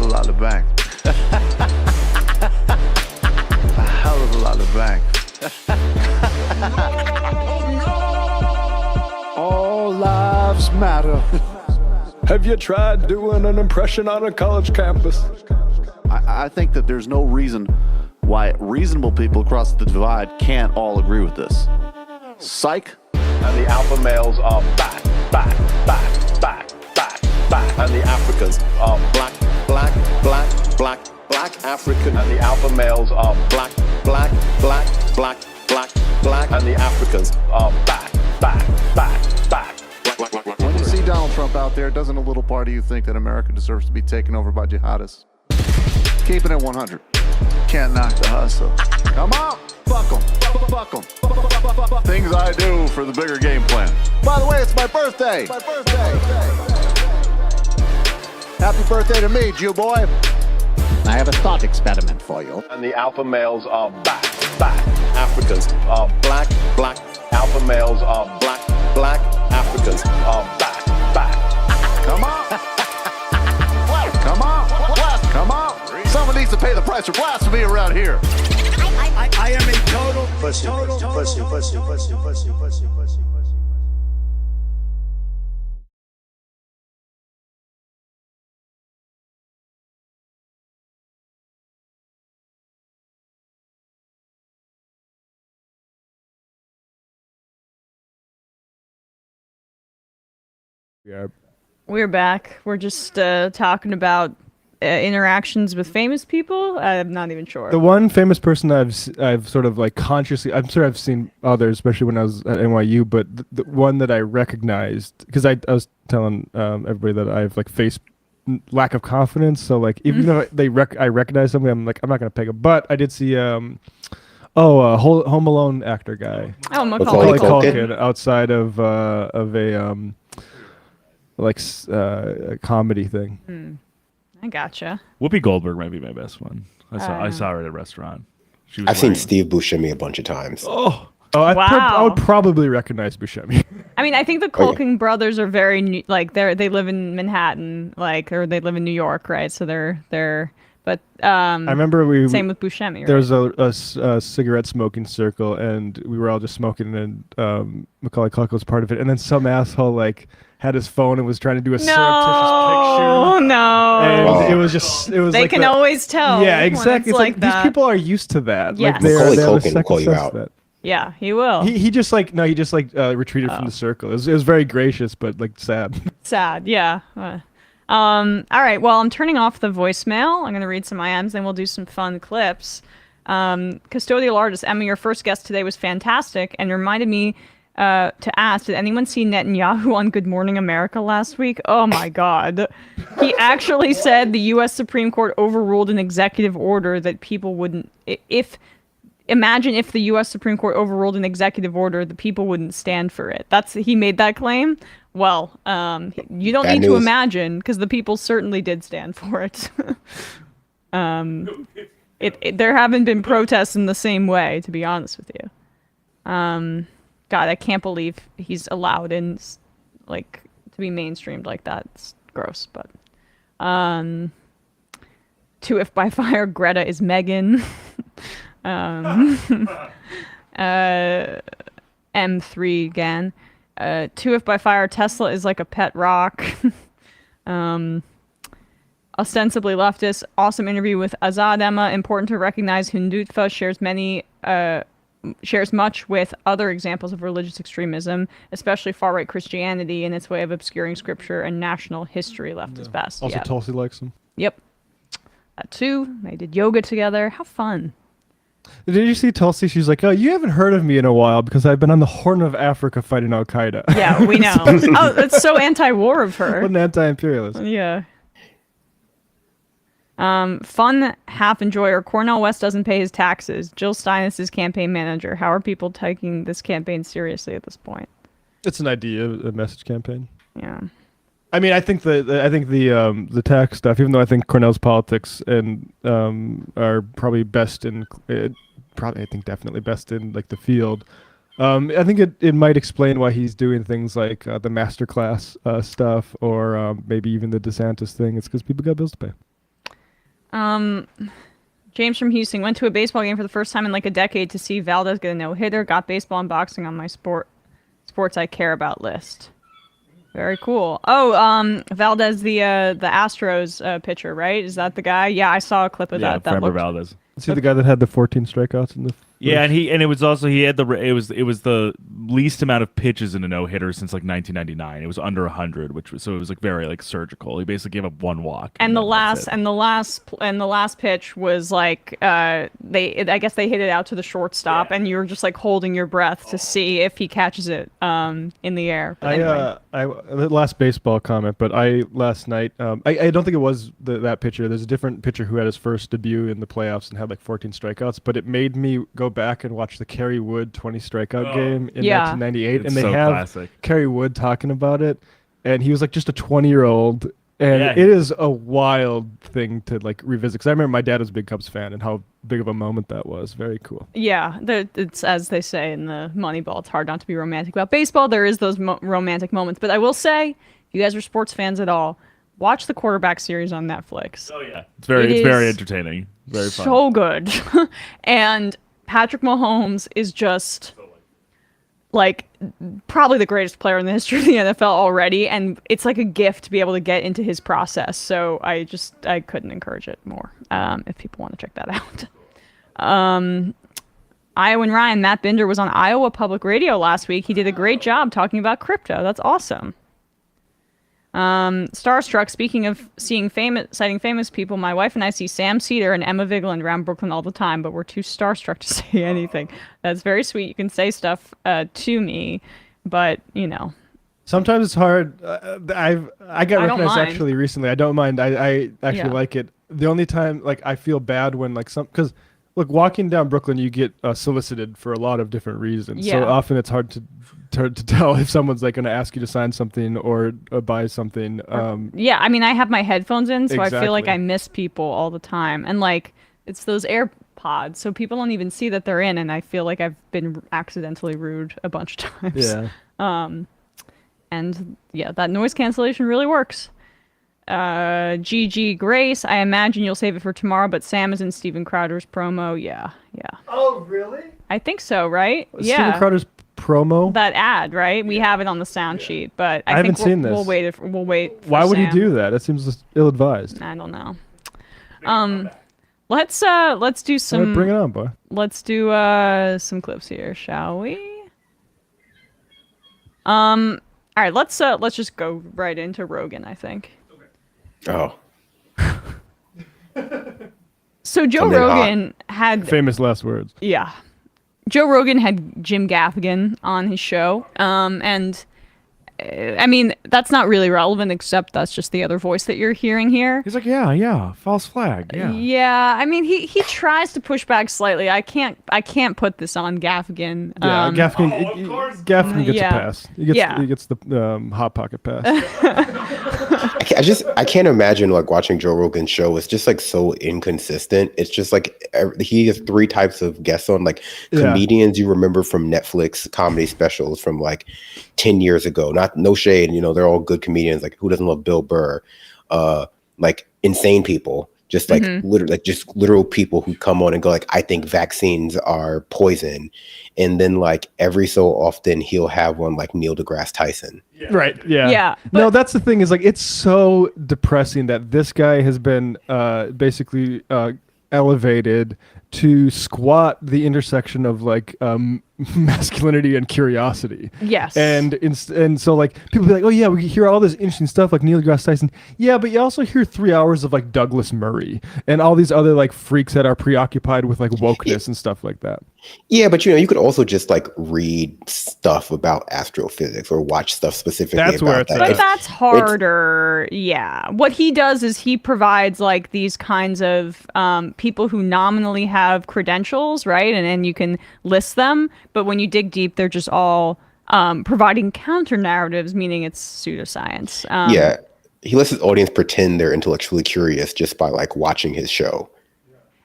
lot of bank. A hell of a lot of bank. All lives matter. Have you tried doing an impression on a college campus? I think that there's no reason why reasonable people across the divide can't all agree with this. Psych. And the alpha males are back. And the Africans are black African. And the alpha males are black. And the Africans are back. When you see Donald Trump out there, doesn't a little part of you think that America deserves to be taken over by jihadists? Keeping it 100. Can't knock the hustle. Come on! Fuck 'em. Things I do for the bigger game plan. By the way, it's my birthday! Happy birthday to me, Jew boy! I have a thought experiment for you. And the alpha males are back. Africans are black. Alpha males are black. Africans are back. Come on! Come on! Someone needs to pay the price for blasphemy around here. I am a total pussy. Yeah. We're back. We're just talking about interactions with famous people. I'm not even sure. The one famous person I've sort of like consciously, I'm sure I've seen others, especially when I was at NYU, but the one that I recognized, because I was telling everybody that I have like lack of confidence. So like even though I recognize somebody, I'm like, I'm not gonna pick him. But I did see Home Alone actor guy. Oh, Macaulay Culkin outside of a comedy thing. I gotcha. Whoopi Goldberg might be my best one. I saw her at a restaurant. She was I've seen Steve Buscemi a bunch of times. I would probably recognize Buscemi. I mean, I think the Culkin brothers are very they live in Manhattan, or they live in New York, right? So they're. But I remember same with Buscemi. Right? There was a cigarette smoking circle, and we were all just smoking, and Macaulay Culkin was part of it. And then some asshole had his phone and was trying to do a surreptitious picture. No. And it was they can always tell. Yeah, exactly. It's like these people are used to that. Yes. Macaulay Culkin will call you out. Yeah, he will. He just retreated from the circle. It was very gracious, but sad. Sad, yeah. All right, well, I'm turning off the voicemail. I'm going to read some IMs, then we'll do some fun clips. Custodial artist, Emma, your first guest today was fantastic and reminded me to ask, did anyone see Netanyahu on Good Morning America last week? Oh my God. He actually said the U.S. Supreme Court overruled an executive order that people wouldn't, imagine if the U.S. Supreme Court overruled an executive order, the people wouldn't stand for it. He made that claim. Well, you don't need to imagine, because the people certainly did stand for it. There haven't been protests in the same way, to be honest with you. God, I can't believe he's allowed to be mainstreamed like that. It's gross, but 2 If by Fire, Greta is Megan. M3 again. 2 If by Fire, Tesla is like a pet rock. Ostensibly leftist. Awesome interview with Azad Essa. Important to recognize Hindutva shares many shares much with other examples of religious extremism, especially far-right Christianity and its way of obscuring scripture and national history. Left is best. Also, Yeah. Tulsi likes him. Yep. That too. They did yoga together. How fun. Did you see Tulsi? She's like, oh, you haven't heard of me in a while because I've been on the Horn of Africa fighting Al Qaeda. Yeah, we know. Oh, that's so anti-war of her. What an anti-imperialist. Yeah. Fun half enjoyer. Cornel West doesn't pay his taxes. Jill Stein is his campaign manager. How are people taking this campaign seriously at this point? It's an idea, a message campaign. Yeah. I mean, I think the tax stuff, even though I think Cornell's politics and are probably best in, I think definitely best in like the field. I think it might explain why he's doing things like the masterclass stuff, or maybe even the DeSantis thing. It's because people got bills to pay. James from Houston went to a baseball game for the first time in like a decade to see Valdez get a no-hitter. Got baseball and boxing on my sports I care about list. Very cool. Oh, Valdez, the Astros pitcher, right? Is that the guy? Yeah, I saw a clip of that. That Framber Valdez. Is he the guy that had the 14 strikeouts in the? Yeah, and it was also it was the least amount of pitches in a no hitter since like 1999. It was under 100, it was like very like surgical. He basically gave up one walk. And the last pitch was like I guess they hit it out to the shortstop, and you were just like holding your breath to see if he catches it in the air. But anyway. The last baseball comment, but last night I don't think it was that pitcher. There's a different pitcher who had his first debut in the playoffs and had like 14 strikeouts, but it made me go back and watch the Kerry Wood 20 strikeout game in 1998, and they have classic. Kerry Wood talking about it, and he was like just a 20-year-old, and it is a wild thing to like revisit, because I remember my dad was a big Cubs fan and how big of a moment that was. Very cool. Yeah, it's as they say in the Moneyball, it's hard not to be romantic about baseball. There is those romantic moments, but I will say, if you guys are sports fans at all, watch the quarterback series on Netflix. Oh yeah, it's very entertaining, very fun. So good. And Patrick Mahomes is just like probably the greatest player in the history of the NFL already, and it's like a gift to be able to get into his process. So I couldn't encourage it more. If people want to check that out. Iowan Ryan, Matt Binder was on Iowa Public Radio last week. He did a great job talking about crypto. That's awesome. Starstruck, speaking of citing famous people, my wife and I see Sam Seder and Emma Vigeland around Brooklyn all the time, but we're too starstruck to say anything. That's very sweet. You can say stuff to me, but you know. Sometimes it's hard. I got recognized actually recently. I don't mind. I actually like it. The only time like I feel bad when like because look, walking down Brooklyn, you get solicited for a lot of different reasons. So often it's hard to tell if someone's like going to ask you to sign something or buy something. Yeah, I mean, I have my headphones in, so I feel like I miss people all the time. And like, it's those AirPods, so people don't even see that they're in, and I feel like I've been accidentally rude a bunch of times. Yeah. And yeah, that noise cancellation really works. GG Grace, I imagine you'll save it for tomorrow, but Sam is in Steven Crowder's promo. Yeah. Oh, really? I think so, right? Steven Crowder's promo? That ad, right? We have it on the sound sheet, but I haven't think seen this. We'll wait. We'll wait. Why would Sam. he do that? That seems ill-advised. I don't know. Let's do some. All right, bring it on, boy. Let's do some clips here, shall we? All right, let's just go right into Rogan, I think. Oh. So Joe Rogan had famous last words. Yeah. Joe Rogan had Jim Gaffigan on his show. And I mean, that's not really relevant, except that's just the other voice that you're hearing here. He's like, yeah, false flag, yeah. Yeah, I mean, he tries to push back slightly. I can't put this on Gaffigan. Yeah, Gaffigan gets a pass. He gets the hot pocket pass. I can't imagine like watching Joe Rogan's show. It's just like so inconsistent. It's just like he has three types of guests on, like comedians you remember from Netflix comedy specials from like 10 years ago. No shade, they're all good comedians. Like, who doesn't love Bill Burr? Like insane people, just like literal people who come on and go like, I think vaccines are poison, and then like every so often he'll have one like Neil deGrasse Tyson. Right. Yeah. Yeah. No, that's the thing is like it's so depressing that this guy has been basically elevated to squat the intersection of like masculinity and curiosity. Yes. And so like people be like, oh yeah, we hear all this interesting stuff like Neil deGrasse Tyson. Yeah, but you also hear 3 hours of like Douglas Murray and all these other like freaks that are preoccupied with like wokeness and stuff like that. Yeah, but you could also just like read stuff about astrophysics or watch stuff specifically about that. But that's harder. Yeah. What he does is he provides like these kinds of people who nominally have credentials, right? And then you can list them. But when you dig deep, they're just all providing counter narratives, meaning it's pseudoscience. Yeah. He lets his audience pretend they're intellectually curious just by like watching his show.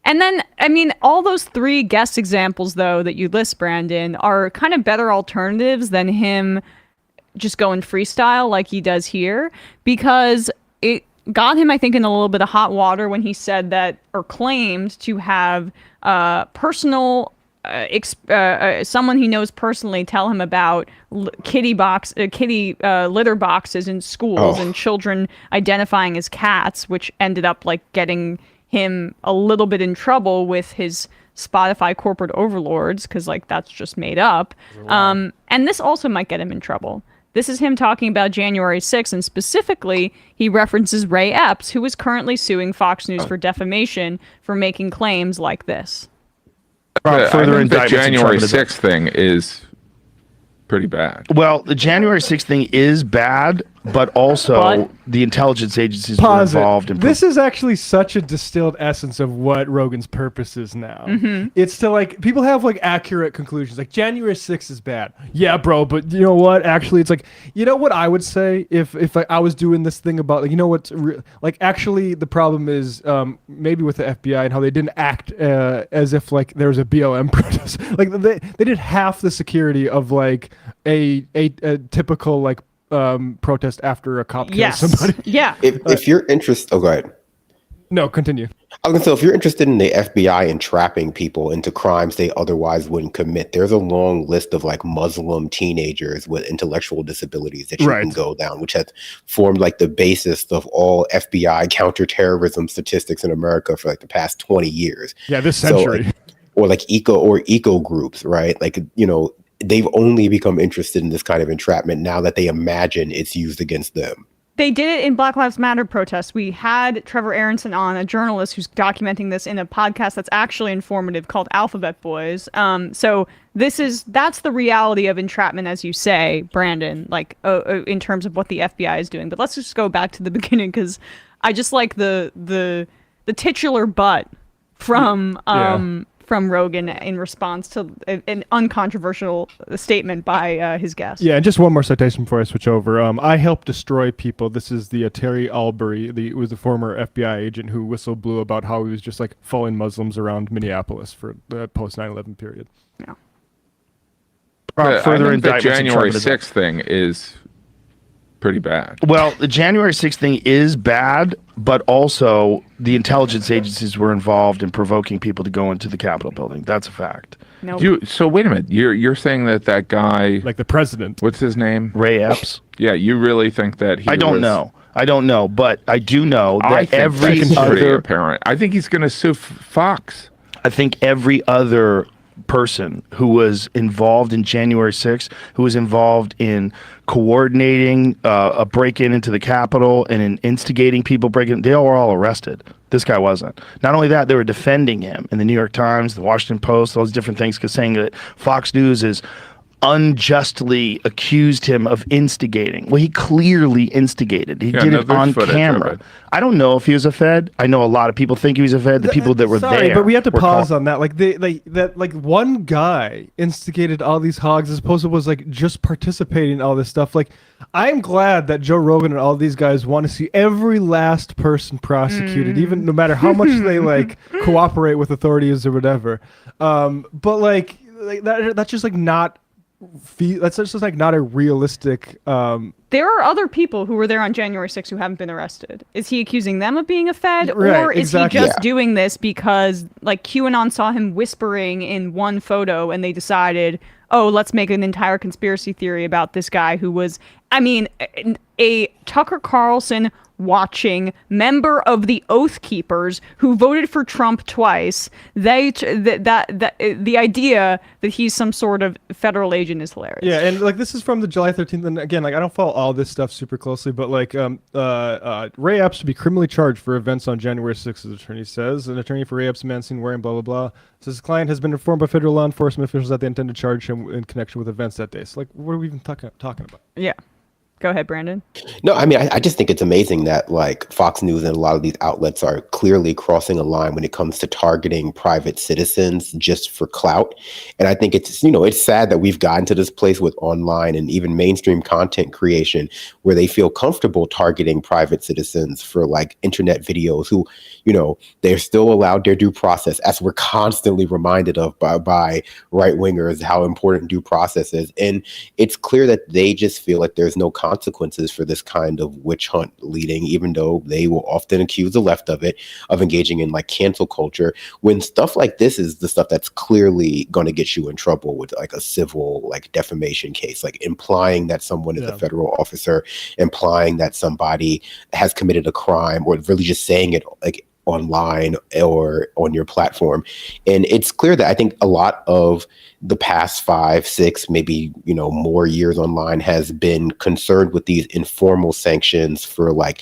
And then, I mean, all those 3 guest examples, though, that you list, Brandon, are kind of better alternatives than him just going freestyle like he does here, because it got him, I think, in a little bit of hot water when he said that, or claimed to have personal, someone he knows personally tell him about kitty litter boxes in schools and children identifying as cats, which ended up like getting him a little bit in trouble with his Spotify corporate overlords, because like that's just made up. And this also might get him in trouble. This is him talking about January 6th, and specifically he references Ray Epps, who is currently suing Fox News for defamation for making claims like this. I think the January 6th thing is pretty bad. Well, the January 6th thing is bad, but also the intelligence agencies were involved. This is actually such a distilled essence of what Rogan's purpose is now. Mm-hmm. It's to like, people have like accurate conclusions. Like January 6th is bad. Yeah, bro, but you know what? Actually, it's like, you know what I would say if I was doing this thing about like, you know what's like actually the problem is maybe with the FBI and how they didn't act as if like there was a BLM protest. Like they did half the security of like a typical like protest after a cop kills somebody. Yeah. If you're interested, go ahead. No, continue. I was gonna say, if you're interested in the FBI entrapping people into crimes they otherwise wouldn't commit, there's a long list of like Muslim teenagers with intellectual disabilities that you can go down, which has formed like the basis of all FBI counterterrorism statistics in America for like the past 20 years. Yeah, this century. So, like, eco groups, right? Like, they've only become interested in this kind of entrapment now that they imagine it's used against them. They did it in Black Lives Matter protests. We had Trevor Aronson on, a journalist who's documenting this in a podcast that's actually informative called Alphabet Boys. So that's the reality of entrapment, as you say, Brandon, like in terms of what the FBI is doing. But let's just go back to the beginning, because I just like the titular butt from Rogan in response to an uncontroversial statement by his guest. Yeah, and just one more citation before I switch over. I helped destroy people. This is the Terry Albury, was a former FBI agent who whistle blew about how he was just like following Muslims around Minneapolis for the post 9/11 period. Yeah. I think the January 6th thing is pretty bad. Well, the January 6th thing is bad, but also the intelligence agencies were involved in provoking people to go into the Capitol building. That's a fact. Nope. So wait a minute. You're saying that guy, like the president, what's his name? Ray Epps. Yeah, you really think that he? I don't know, but I do know that every other apparent. I think he's going to sue Fox. I think every other person who was involved in January 6th, who was involved in coordinating a break-in into the Capitol and in instigating people breaking, they were all arrested. This guy wasn't. Not only that, they were defending him in the New York Times, the Washington Post, all these different things, because saying that Fox News is unjustly accused him of instigating. Well, he clearly instigated. He did it on camera. I don't know if he was a Fed. I know a lot of people think he was a Fed. The people that were there. But we have to pause on that. Like that one guy instigated all these hogs as opposed to was like just participating in all this stuff. Like, I'm glad that Joe Rogan and all these guys want to see every last person prosecuted, even no matter how much they like cooperate with authorities or whatever. But like that's just like not. That's just like not a realistic. There are other people who were there on January 6th who haven't been arrested. Is he accusing them of being a Fed, or is he just doing this because like QAnon saw him whispering in one photo and they decided, oh, let's make an entire conspiracy theory about this guy who was, I mean, a Tucker Carlson watching member of the Oath Keepers who voted for Trump twice. The idea that he's some sort of federal agent is hilarious. Yeah, and like this is from the July 13th, and again, like I don't follow all this stuff super closely, but like Ray Epps should be criminally charged for events on January 6th, as the attorney says. An attorney for Ray Epps, man seen wearing blah blah blah, says his client has been informed by federal law enforcement officials that they intend to charge him in connection with events that day. So like, what are we even talking about? Yeah. Go ahead, Brandon. No, I mean, I just think it's amazing that like Fox News and a lot of these outlets are clearly crossing a line when it comes to targeting private citizens just for clout. And I think it's, it's sad that we've gotten to this place with online and even mainstream content creation where they feel comfortable targeting private citizens for like internet videos who, they're still allowed their due process, as we're constantly reminded of by right wingers, how important due process is. And it's clear that they just feel like there's no consequences for this kind of witch hunt leading, even though they will often accuse the left of it, of engaging in like cancel culture, when stuff like this is the stuff that's clearly going to get you in trouble with like a civil like defamation case, like implying that someone is a federal officer, implying that somebody has committed a crime, or really just saying it like online or on your platform. And it's clear that I think a lot of the past 5, 6, maybe, more years online has been concerned with these informal sanctions for like,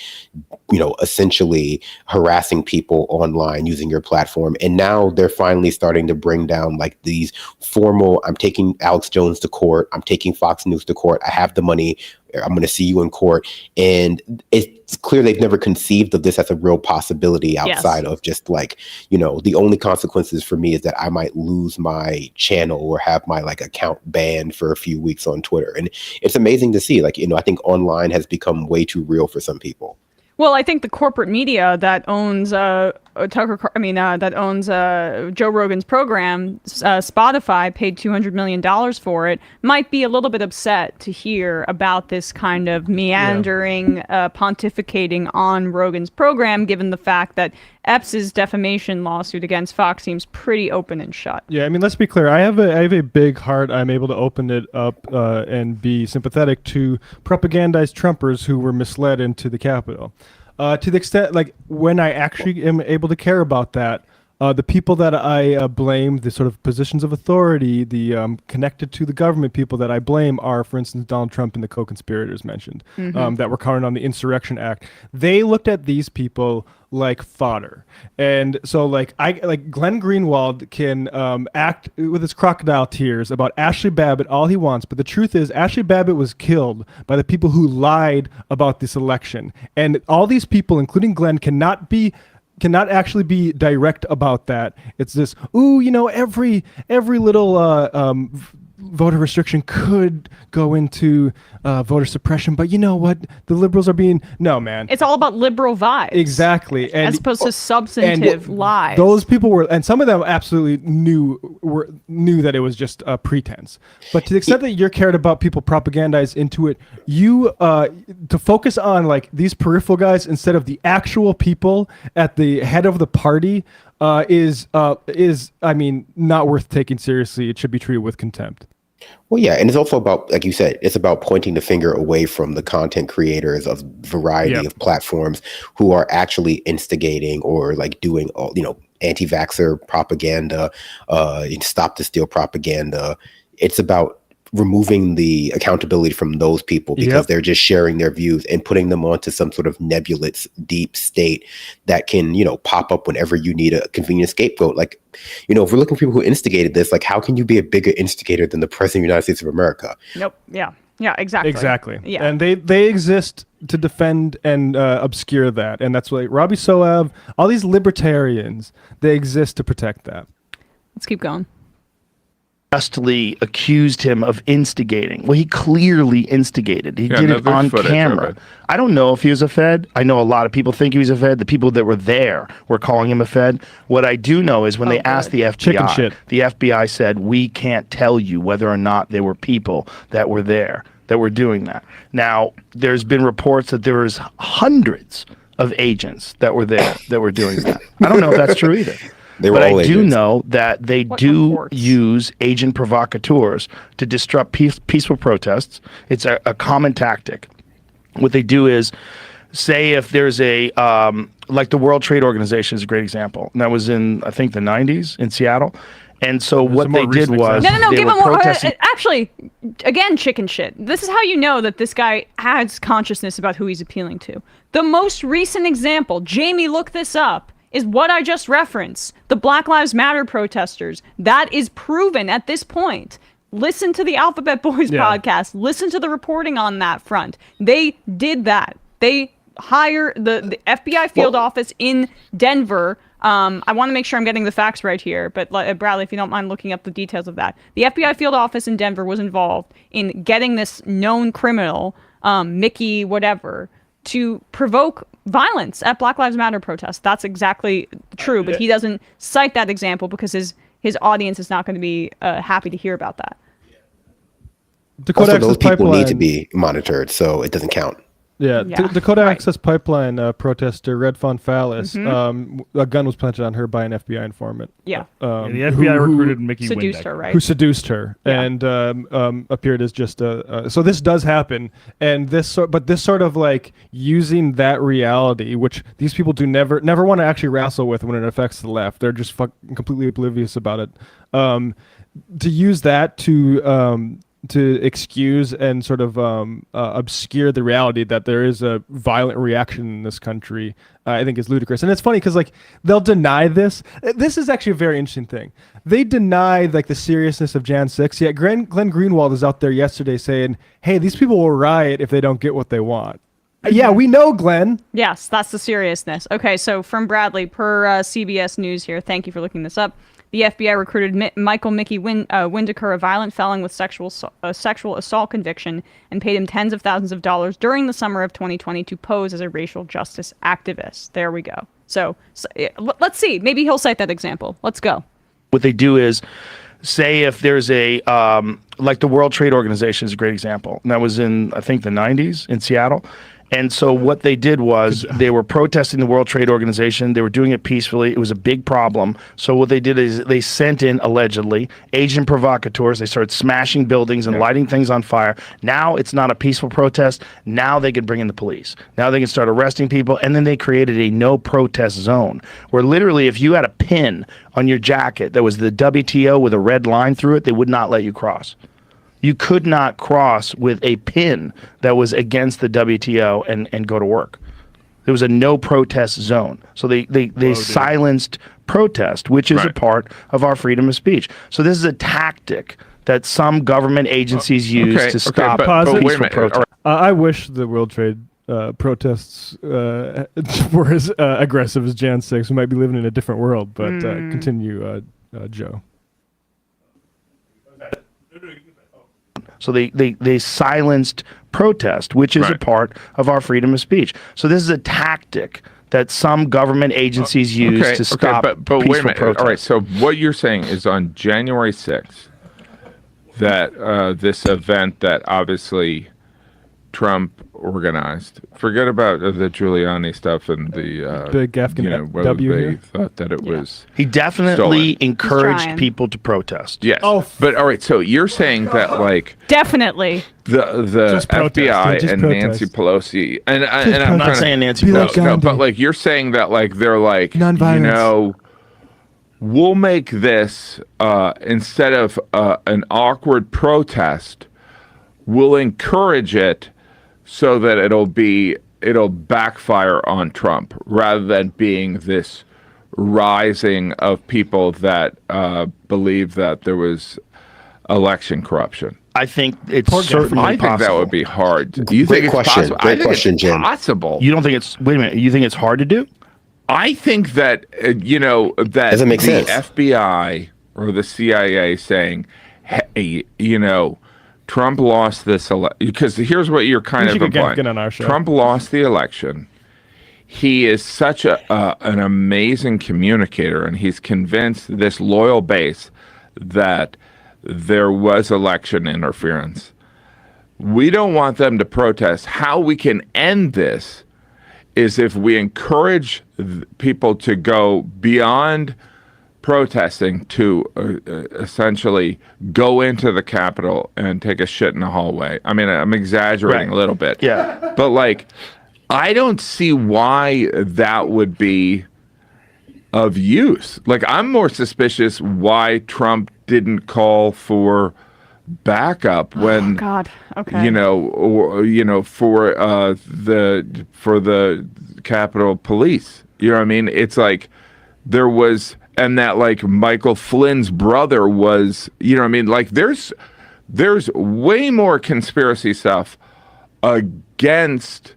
essentially harassing people online using your platform. And now they're finally starting to bring down like these formal, I'm taking Alex Jones to court, I'm taking Fox News to court, I have the money, I'm going to see you in court. And it's clear they've never conceived of this as a real possibility outside of just like, the only consequences for me is that I might lose my channel or have my like account banned for a few weeks on Twitter. And it's amazing to see, like, I think online has become way too real for some people. Well, I think the corporate media that owns that owns Joe Rogan's program, Spotify, paid $200 million for it, might be a little bit upset to hear about this kind of meandering, pontificating on Rogan's program, given the fact that Epps' defamation lawsuit against Fox seems pretty open and shut. Yeah, I mean, let's be clear. I have a big heart. I'm able to open it up and be sympathetic to propagandized Trumpers who were misled into the Capitol. To the extent, like, when I actually am able to care about that, the people that I blame, the sort of positions of authority, the connected to the government people that I blame are, for instance, Donald Trump and the co-conspirators mentioned that were counted on the Insurrection Act. They looked at these people like fodder. And so like Glenn Greenwald can act with his crocodile tears about Ashley Babbitt all he wants, but the truth is Ashley Babbitt was killed by the people who lied about this election. And all these people, including Glenn, cannot actually be direct about that. It's this, every little voter restriction could go into voter suppression, but you know what? The liberals are being... No, man. It's all about liberal vibes. Exactly. And, as opposed to substantive lies. Those people were... And some of them absolutely knew that it was just a pretense. But to the extent that you're cared about people propagandized into it, you... to focus on like these peripheral guys instead of the actual people at the head of the party is I mean, not worth taking seriously. It should be treated with contempt. Well, yeah, and it's also about, like you said, it's about pointing the finger away from the content creators of variety of platforms who are actually instigating or like doing, anti-vaxxer propaganda, stop the steal propaganda. It's about removing the accountability from those people because they're just sharing their views and putting them onto some sort of nebulous deep state that can, pop up whenever you need a convenient scapegoat. Like, if we're looking for people who instigated this, like, how can you be a bigger instigator than the President of the United States of America? Nope. Yeah, exactly. Exactly. Yeah. And they exist to defend and obscure that. And that's what Robbie Soav, all these libertarians, they exist to protect that. Let's keep going. Justly accused him of instigating. Well, he clearly instigated. He did it on camera. I don't know if he was a Fed. I know a lot of people think he was a Fed. The people that were there were calling him a Fed. What I do know is when they asked the FBI, the FBI said, we can't tell you whether or not there were people that were there that were doing that. Now, there's been reports that there was hundreds of agents that were there that were doing that. I don't know if that's true either. But I do know that they do use agent provocateurs to disrupt peaceful protests. It's a common tactic. What they do is say if there's a like the World Trade Organization is a great example, and that was in I think the 90s in Seattle. And so what they did was no, they give were him more. protesting. Actually, again, chicken shit. This is how you know that this guy has consciousness about who he's appealing to. The most recent example, Jamie, look this up, is what I just referenced. The Black Lives Matter protesters. That is proven at this point. Listen to the Alphabet Boys podcast. Listen to the reporting on that front. They did that. They hire the FBI field office in Denver. I want to make sure I'm getting the facts right here, but Bradley, if you don't mind looking up the details of that. The FBI field office in Denver was involved in getting this known criminal, Mickey whatever, to provoke violence at Black Lives Matter protests. That's exactly true, but he doesn't cite that example because his audience is not going to be happy to hear about that. Also, those people need to be monitored, so it doesn't count. Yeah, Dakota Access Pipeline protester Red Fawn Fallis, a gun was planted on her by an FBI informant. Yeah. The FBI recruited Mickey seduced Windeck. her, right? Who seduced her and appeared as just a. So this does happen, and this sort of like using that reality, which these people do never want to actually wrestle with when it affects the left. They're just completely oblivious about it. To use that to excuse and sort of obscure the reality that there is a violent reaction in this country, I think is ludicrous. And it's funny because like they'll deny this. This is actually a very interesting thing. They deny like the seriousness of Jan 6, yet Glenn Greenwald is out there yesterday saying, hey, these people will riot if they don't get what they want. Yeah, we know, Glenn. Yes, that's the seriousness. Okay, so from Bradley, per CBS News here, thank you for looking this up. The FBI recruited Michael Mickey Windecker, a violent felon with sexual assault conviction, and paid him tens of thousands of dollars during the summer of 2020 to pose as a racial justice activist. There we go. So let's see. Maybe he'll cite that example. Let's go. What they do is say if there's a like the World Trade Organization is a great example, and that was in I think the 90s in Seattle. And so what they did was they were protesting the World Trade Organization. They were doing it peacefully. It was a big problem. So what they did is they sent in, allegedly, agent provocateurs. They started smashing buildings and lighting things on fire. Now it's not a peaceful protest. Now they can bring in the police. Now they can start arresting people. And then they created a no protest zone where literally if you had a pin on your jacket that was the WTO with a red line through it, they would not let you cross. You could not cross with a pin that was against the WTO and go to work. There was a no protest zone. So they silenced protest, which is a part of our freedom of speech. So this is a tactic that some government agencies use to stop peaceful protest. I wish the World Trade protests were as aggressive as Jan 6. We might be living in a different world, but continue, Joe. So they silenced protest, which is a part of our freedom of speech. So this is a tactic that some government agencies use to stop but wait a minute. protest. All right, so what you're saying is on January 6th, that this event that obviously Trump organized, forget about the Giuliani stuff and the big Afghan whether W they here. thought that it was He definitely stolen. encouraged people to protest. Yes. But all right, so you're saying that like Definitely. the FBI and Nancy Pelosi and I'm not saying Nancy Pelosi. Pelosi. No, but like you're saying that like they're like we'll make this instead of an awkward protest, we'll encourage it so that it'll backfire on Trump rather than being this rising of people that believe that there was election corruption. I think it's certainly I think that would be hard. Do you think it's possible? I think it's possible. You don't think it's? Wait a minute. You think it's hard to do? I think that that Doesn't make the sense. FBI or the CIA saying, hey, Trump lost this election, because here's what you're kind of implying. Get on our show. Trump lost the election. He is such an amazing communicator, and he's convinced this loyal base that there was election interference. We don't want them to protest. How we can end this is if we encourage people to go beyond protesting to essentially go into the Capitol and take a shit in the hallway. I mean, I'm exaggerating a little bit. Yeah. But like, I don't see why that would be of use. Like, I'm more suspicious why Trump didn't call for backup when Okay. you know, or for the Capitol Police. You know what I mean? It's like there was, and that like Michael Flynn's brother was, you know what I mean? Like there's way more conspiracy stuff against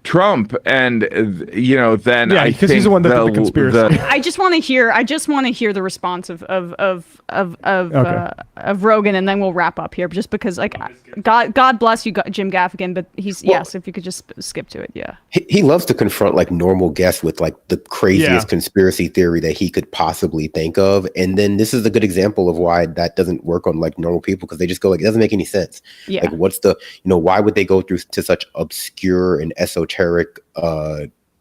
Trump, and then I because think he's the one that did the conspiracy. I just want to hear the response of Rogan, and then we'll wrap up here. Just because, like, God bless you, Jim Gaffigan, but yes, if you could just skip to it, yeah. He loves to confront like normal guests with like the craziest conspiracy theory that he could possibly think of, and then this is a good example of why that doesn't work on like normal people, because they just go like, it doesn't make any sense. Yeah. Like, what's the why would they go through to such obscure and esoteric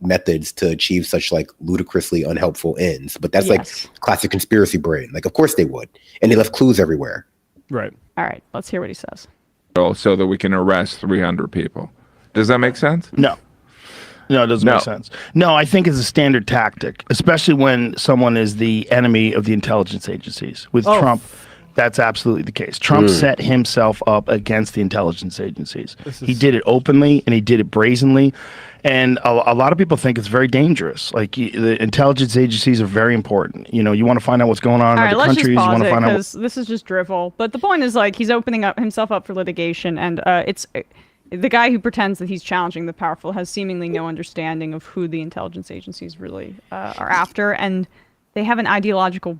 methods to achieve such like ludicrously unhelpful ends? But that's like classic conspiracy brain. Like, of course they would, and they left clues everywhere. Right. All right, let's hear what he says. So that we can arrest 300 people. Does that make sense? No, it doesn't make sense. No, I think it's a standard tactic, especially when someone is the enemy of the intelligence agencies. With Trump, that's absolutely the case. Trump set himself up against the intelligence agencies. He did it openly, and he did it brazenly. And a lot of people think it's very dangerous. Like, the intelligence agencies are very important. You want to find out what's going on in other countries. All right, let's just pause you want to it, find out. because this is just drivel. But the point is, like, he's opening himself up for litigation, and it's the guy who pretends that he's challenging the powerful has seemingly no understanding of who the intelligence agencies really are after, and they have an ideological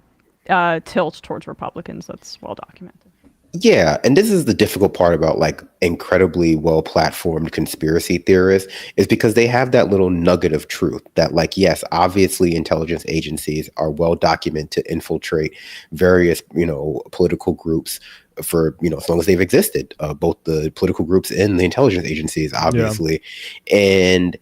tilt towards Republicans that's well documented. Yeah, and this is the difficult part about like incredibly well-platformed conspiracy theorists, is because they have that little nugget of truth that, like, yes, obviously intelligence agencies are well documented to infiltrate various, political groups for, as long as they've existed, both the political groups and the intelligence agencies, obviously. Yeah. And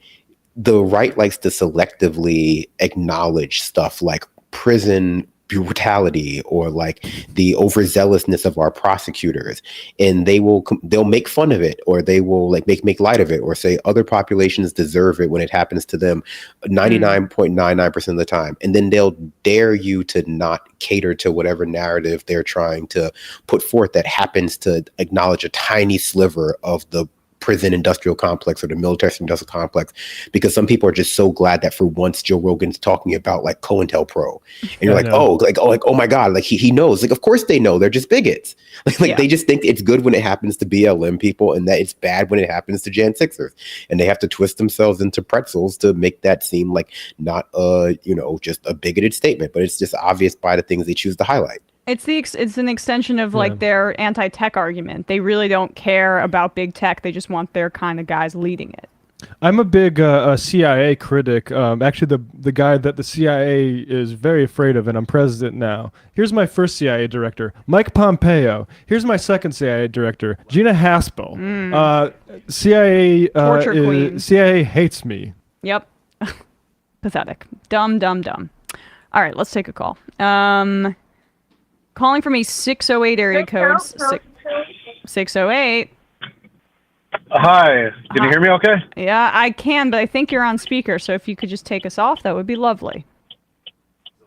the right likes to selectively acknowledge stuff like prison brutality or like the overzealousness of our prosecutors, and they'll make fun of it, or they will like make light of it, or say other populations deserve it when it happens to them 99.99% of the time, and then they'll dare you to not cater to whatever narrative they're trying to put forth that happens to acknowledge a tiny sliver of the prison industrial complex or the military industrial complex, because some people are just so glad that for once Joe Rogan's talking about like COINTELPRO, and you're like, oh my God, like he knows. Like, of course they know, they're just bigots. They just think it's good when it happens to BLM people, and that it's bad when it happens to Jan 6ers, and they have to twist themselves into pretzels to make that seem like not just a bigoted statement, but it's just obvious by the things they choose to highlight. It's an extension of like their anti-tech argument. They really don't care about big tech. They just want their kind of guys leading it. I'm a big CIA critic. Actually, the guy that the CIA is very afraid of, and I'm president now. Here's my first CIA director, Mike Pompeo. Here's my second CIA director, Gina Haspel. CIA Torture queen. CIA hates me. Yep. Pathetic. Dumb. All right, let's take a call. Calling from a 608 area code. 608. Hi. Can you hear me okay? Yeah, I can, but I think you're on speaker, so if you could just take us off, that would be lovely.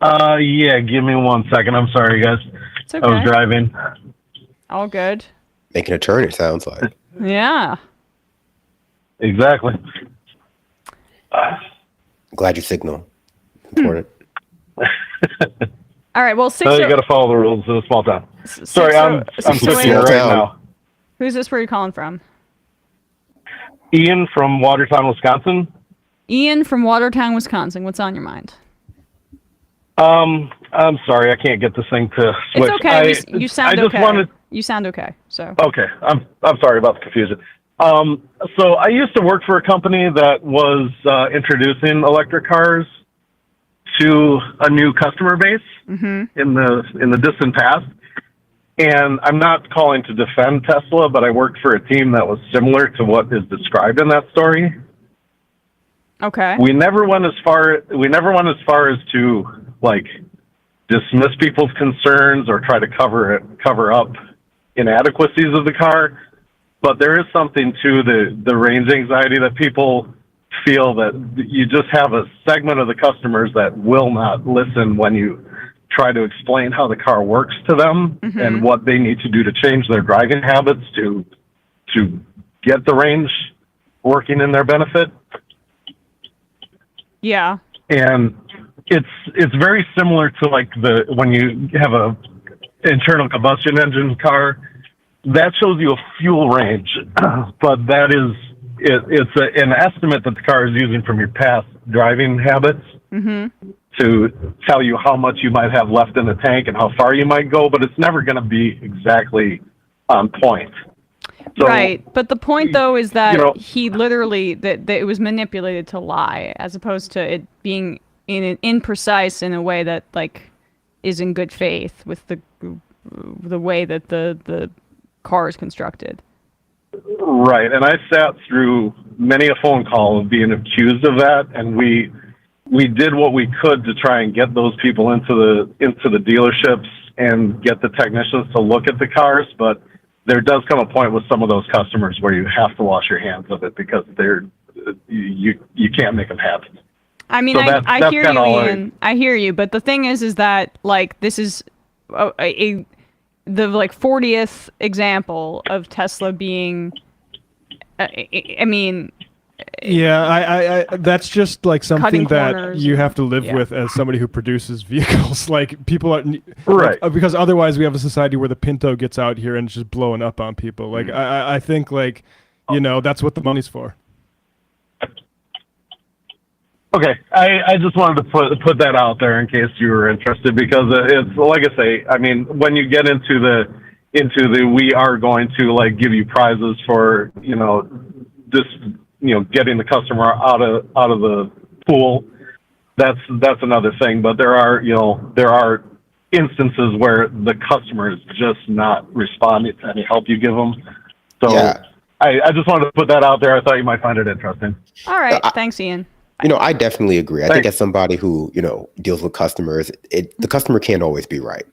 Yeah, give me 1 second. I'm sorry, guys. It's okay. I was driving. All good. Making a turn, it sounds like. Yeah. Exactly. Glad you signal. Important. All right, well, you got to follow the rules of a small town. Sorry, I'm switching right now. Who's this? Where are you calling from? Ian from Watertown, Wisconsin. Ian from Watertown, Wisconsin. What's on your mind? I'm sorry, I can't get this thing to switch. It's okay. You sound okay. You sound okay. So. Okay, I'm sorry about the confusion. So I used to work for a company that was introducing electric cars to a new customer base in the distant past. And I'm not calling to defend Tesla, but I worked for a team that was similar to what is described in that story. Okay. We never went as far as to like dismiss people's concerns or try to cover up inadequacies of the car. But there is something to the range anxiety that people feel that you just have a segment of the customers that will not listen when you try to explain how the car works to them and what they need to do to change their driving habits to get the range working in their benefit. Yeah. And it's very similar to like when you have a internal combustion engine car, that shows you a fuel range, but that is an estimate that the car is using from your past driving habits to tell you how much you might have left in the tank and how far you might go, but it's never going to be exactly on point. So, right, but the point though is that he literally that it was manipulated to lie, as opposed to it being imprecise in a way that like is in good faith with the way that the car is constructed. Right, and I sat through many a phone call of being accused of that, and we did what we could to try and get those people into the dealerships and get the technicians to look at the cars, but there does come a point with some of those customers where you have to wash your hands of it because you can't make them happy. I mean, so I hear you, Ian. I hear you, but the thing is that like this is the like 40th example of Tesla being. I mean. Yeah, I that's just like something that corners you have to live with as somebody who produces vehicles. Like people are right because otherwise we have a society where the Pinto gets out here and it's just blowing up on people. Like I think like that's what the money's for. Okay, I just wanted to put that out there in case you were interested, because it's like I say. I mean, when you get into the we are going to like give you prizes for this. Getting the customer out of the pool, that's another thing. But there are instances where the customer is just not responding to any help you give them. So yeah. I just wanted to put that out there. I thought you might find it interesting. All right, thanks, Ian. I definitely agree. I think as somebody who deals with customers, the customer can't always be right.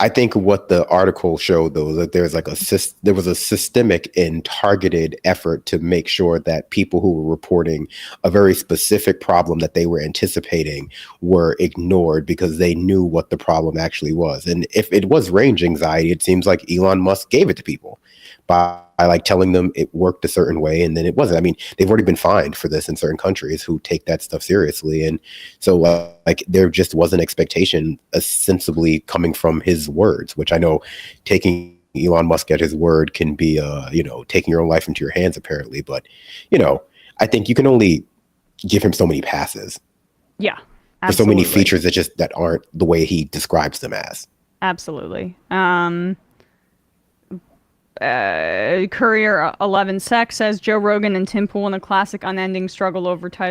I think what the article showed, though, that there was a systemic and targeted effort to make sure that people who were reporting a very specific problem that they were anticipating were ignored because they knew what the problem actually was. And if it was range anxiety, it seems like Elon Musk gave it to people by like telling them it worked a certain way, and then it wasn't. I mean, they've already been fined for this in certain countries who take that stuff seriously. And so like there just was an expectation ostensibly coming from his words, which I know taking Elon Musk at his word can be, taking your own life into your hands apparently. But, I think you can only give him so many passes. Yeah. Absolutely. For so many features that aren't the way he describes them as. Absolutely. Courier 11 Sec says Joe Rogan and Tim Pool in a classic unending struggle over title.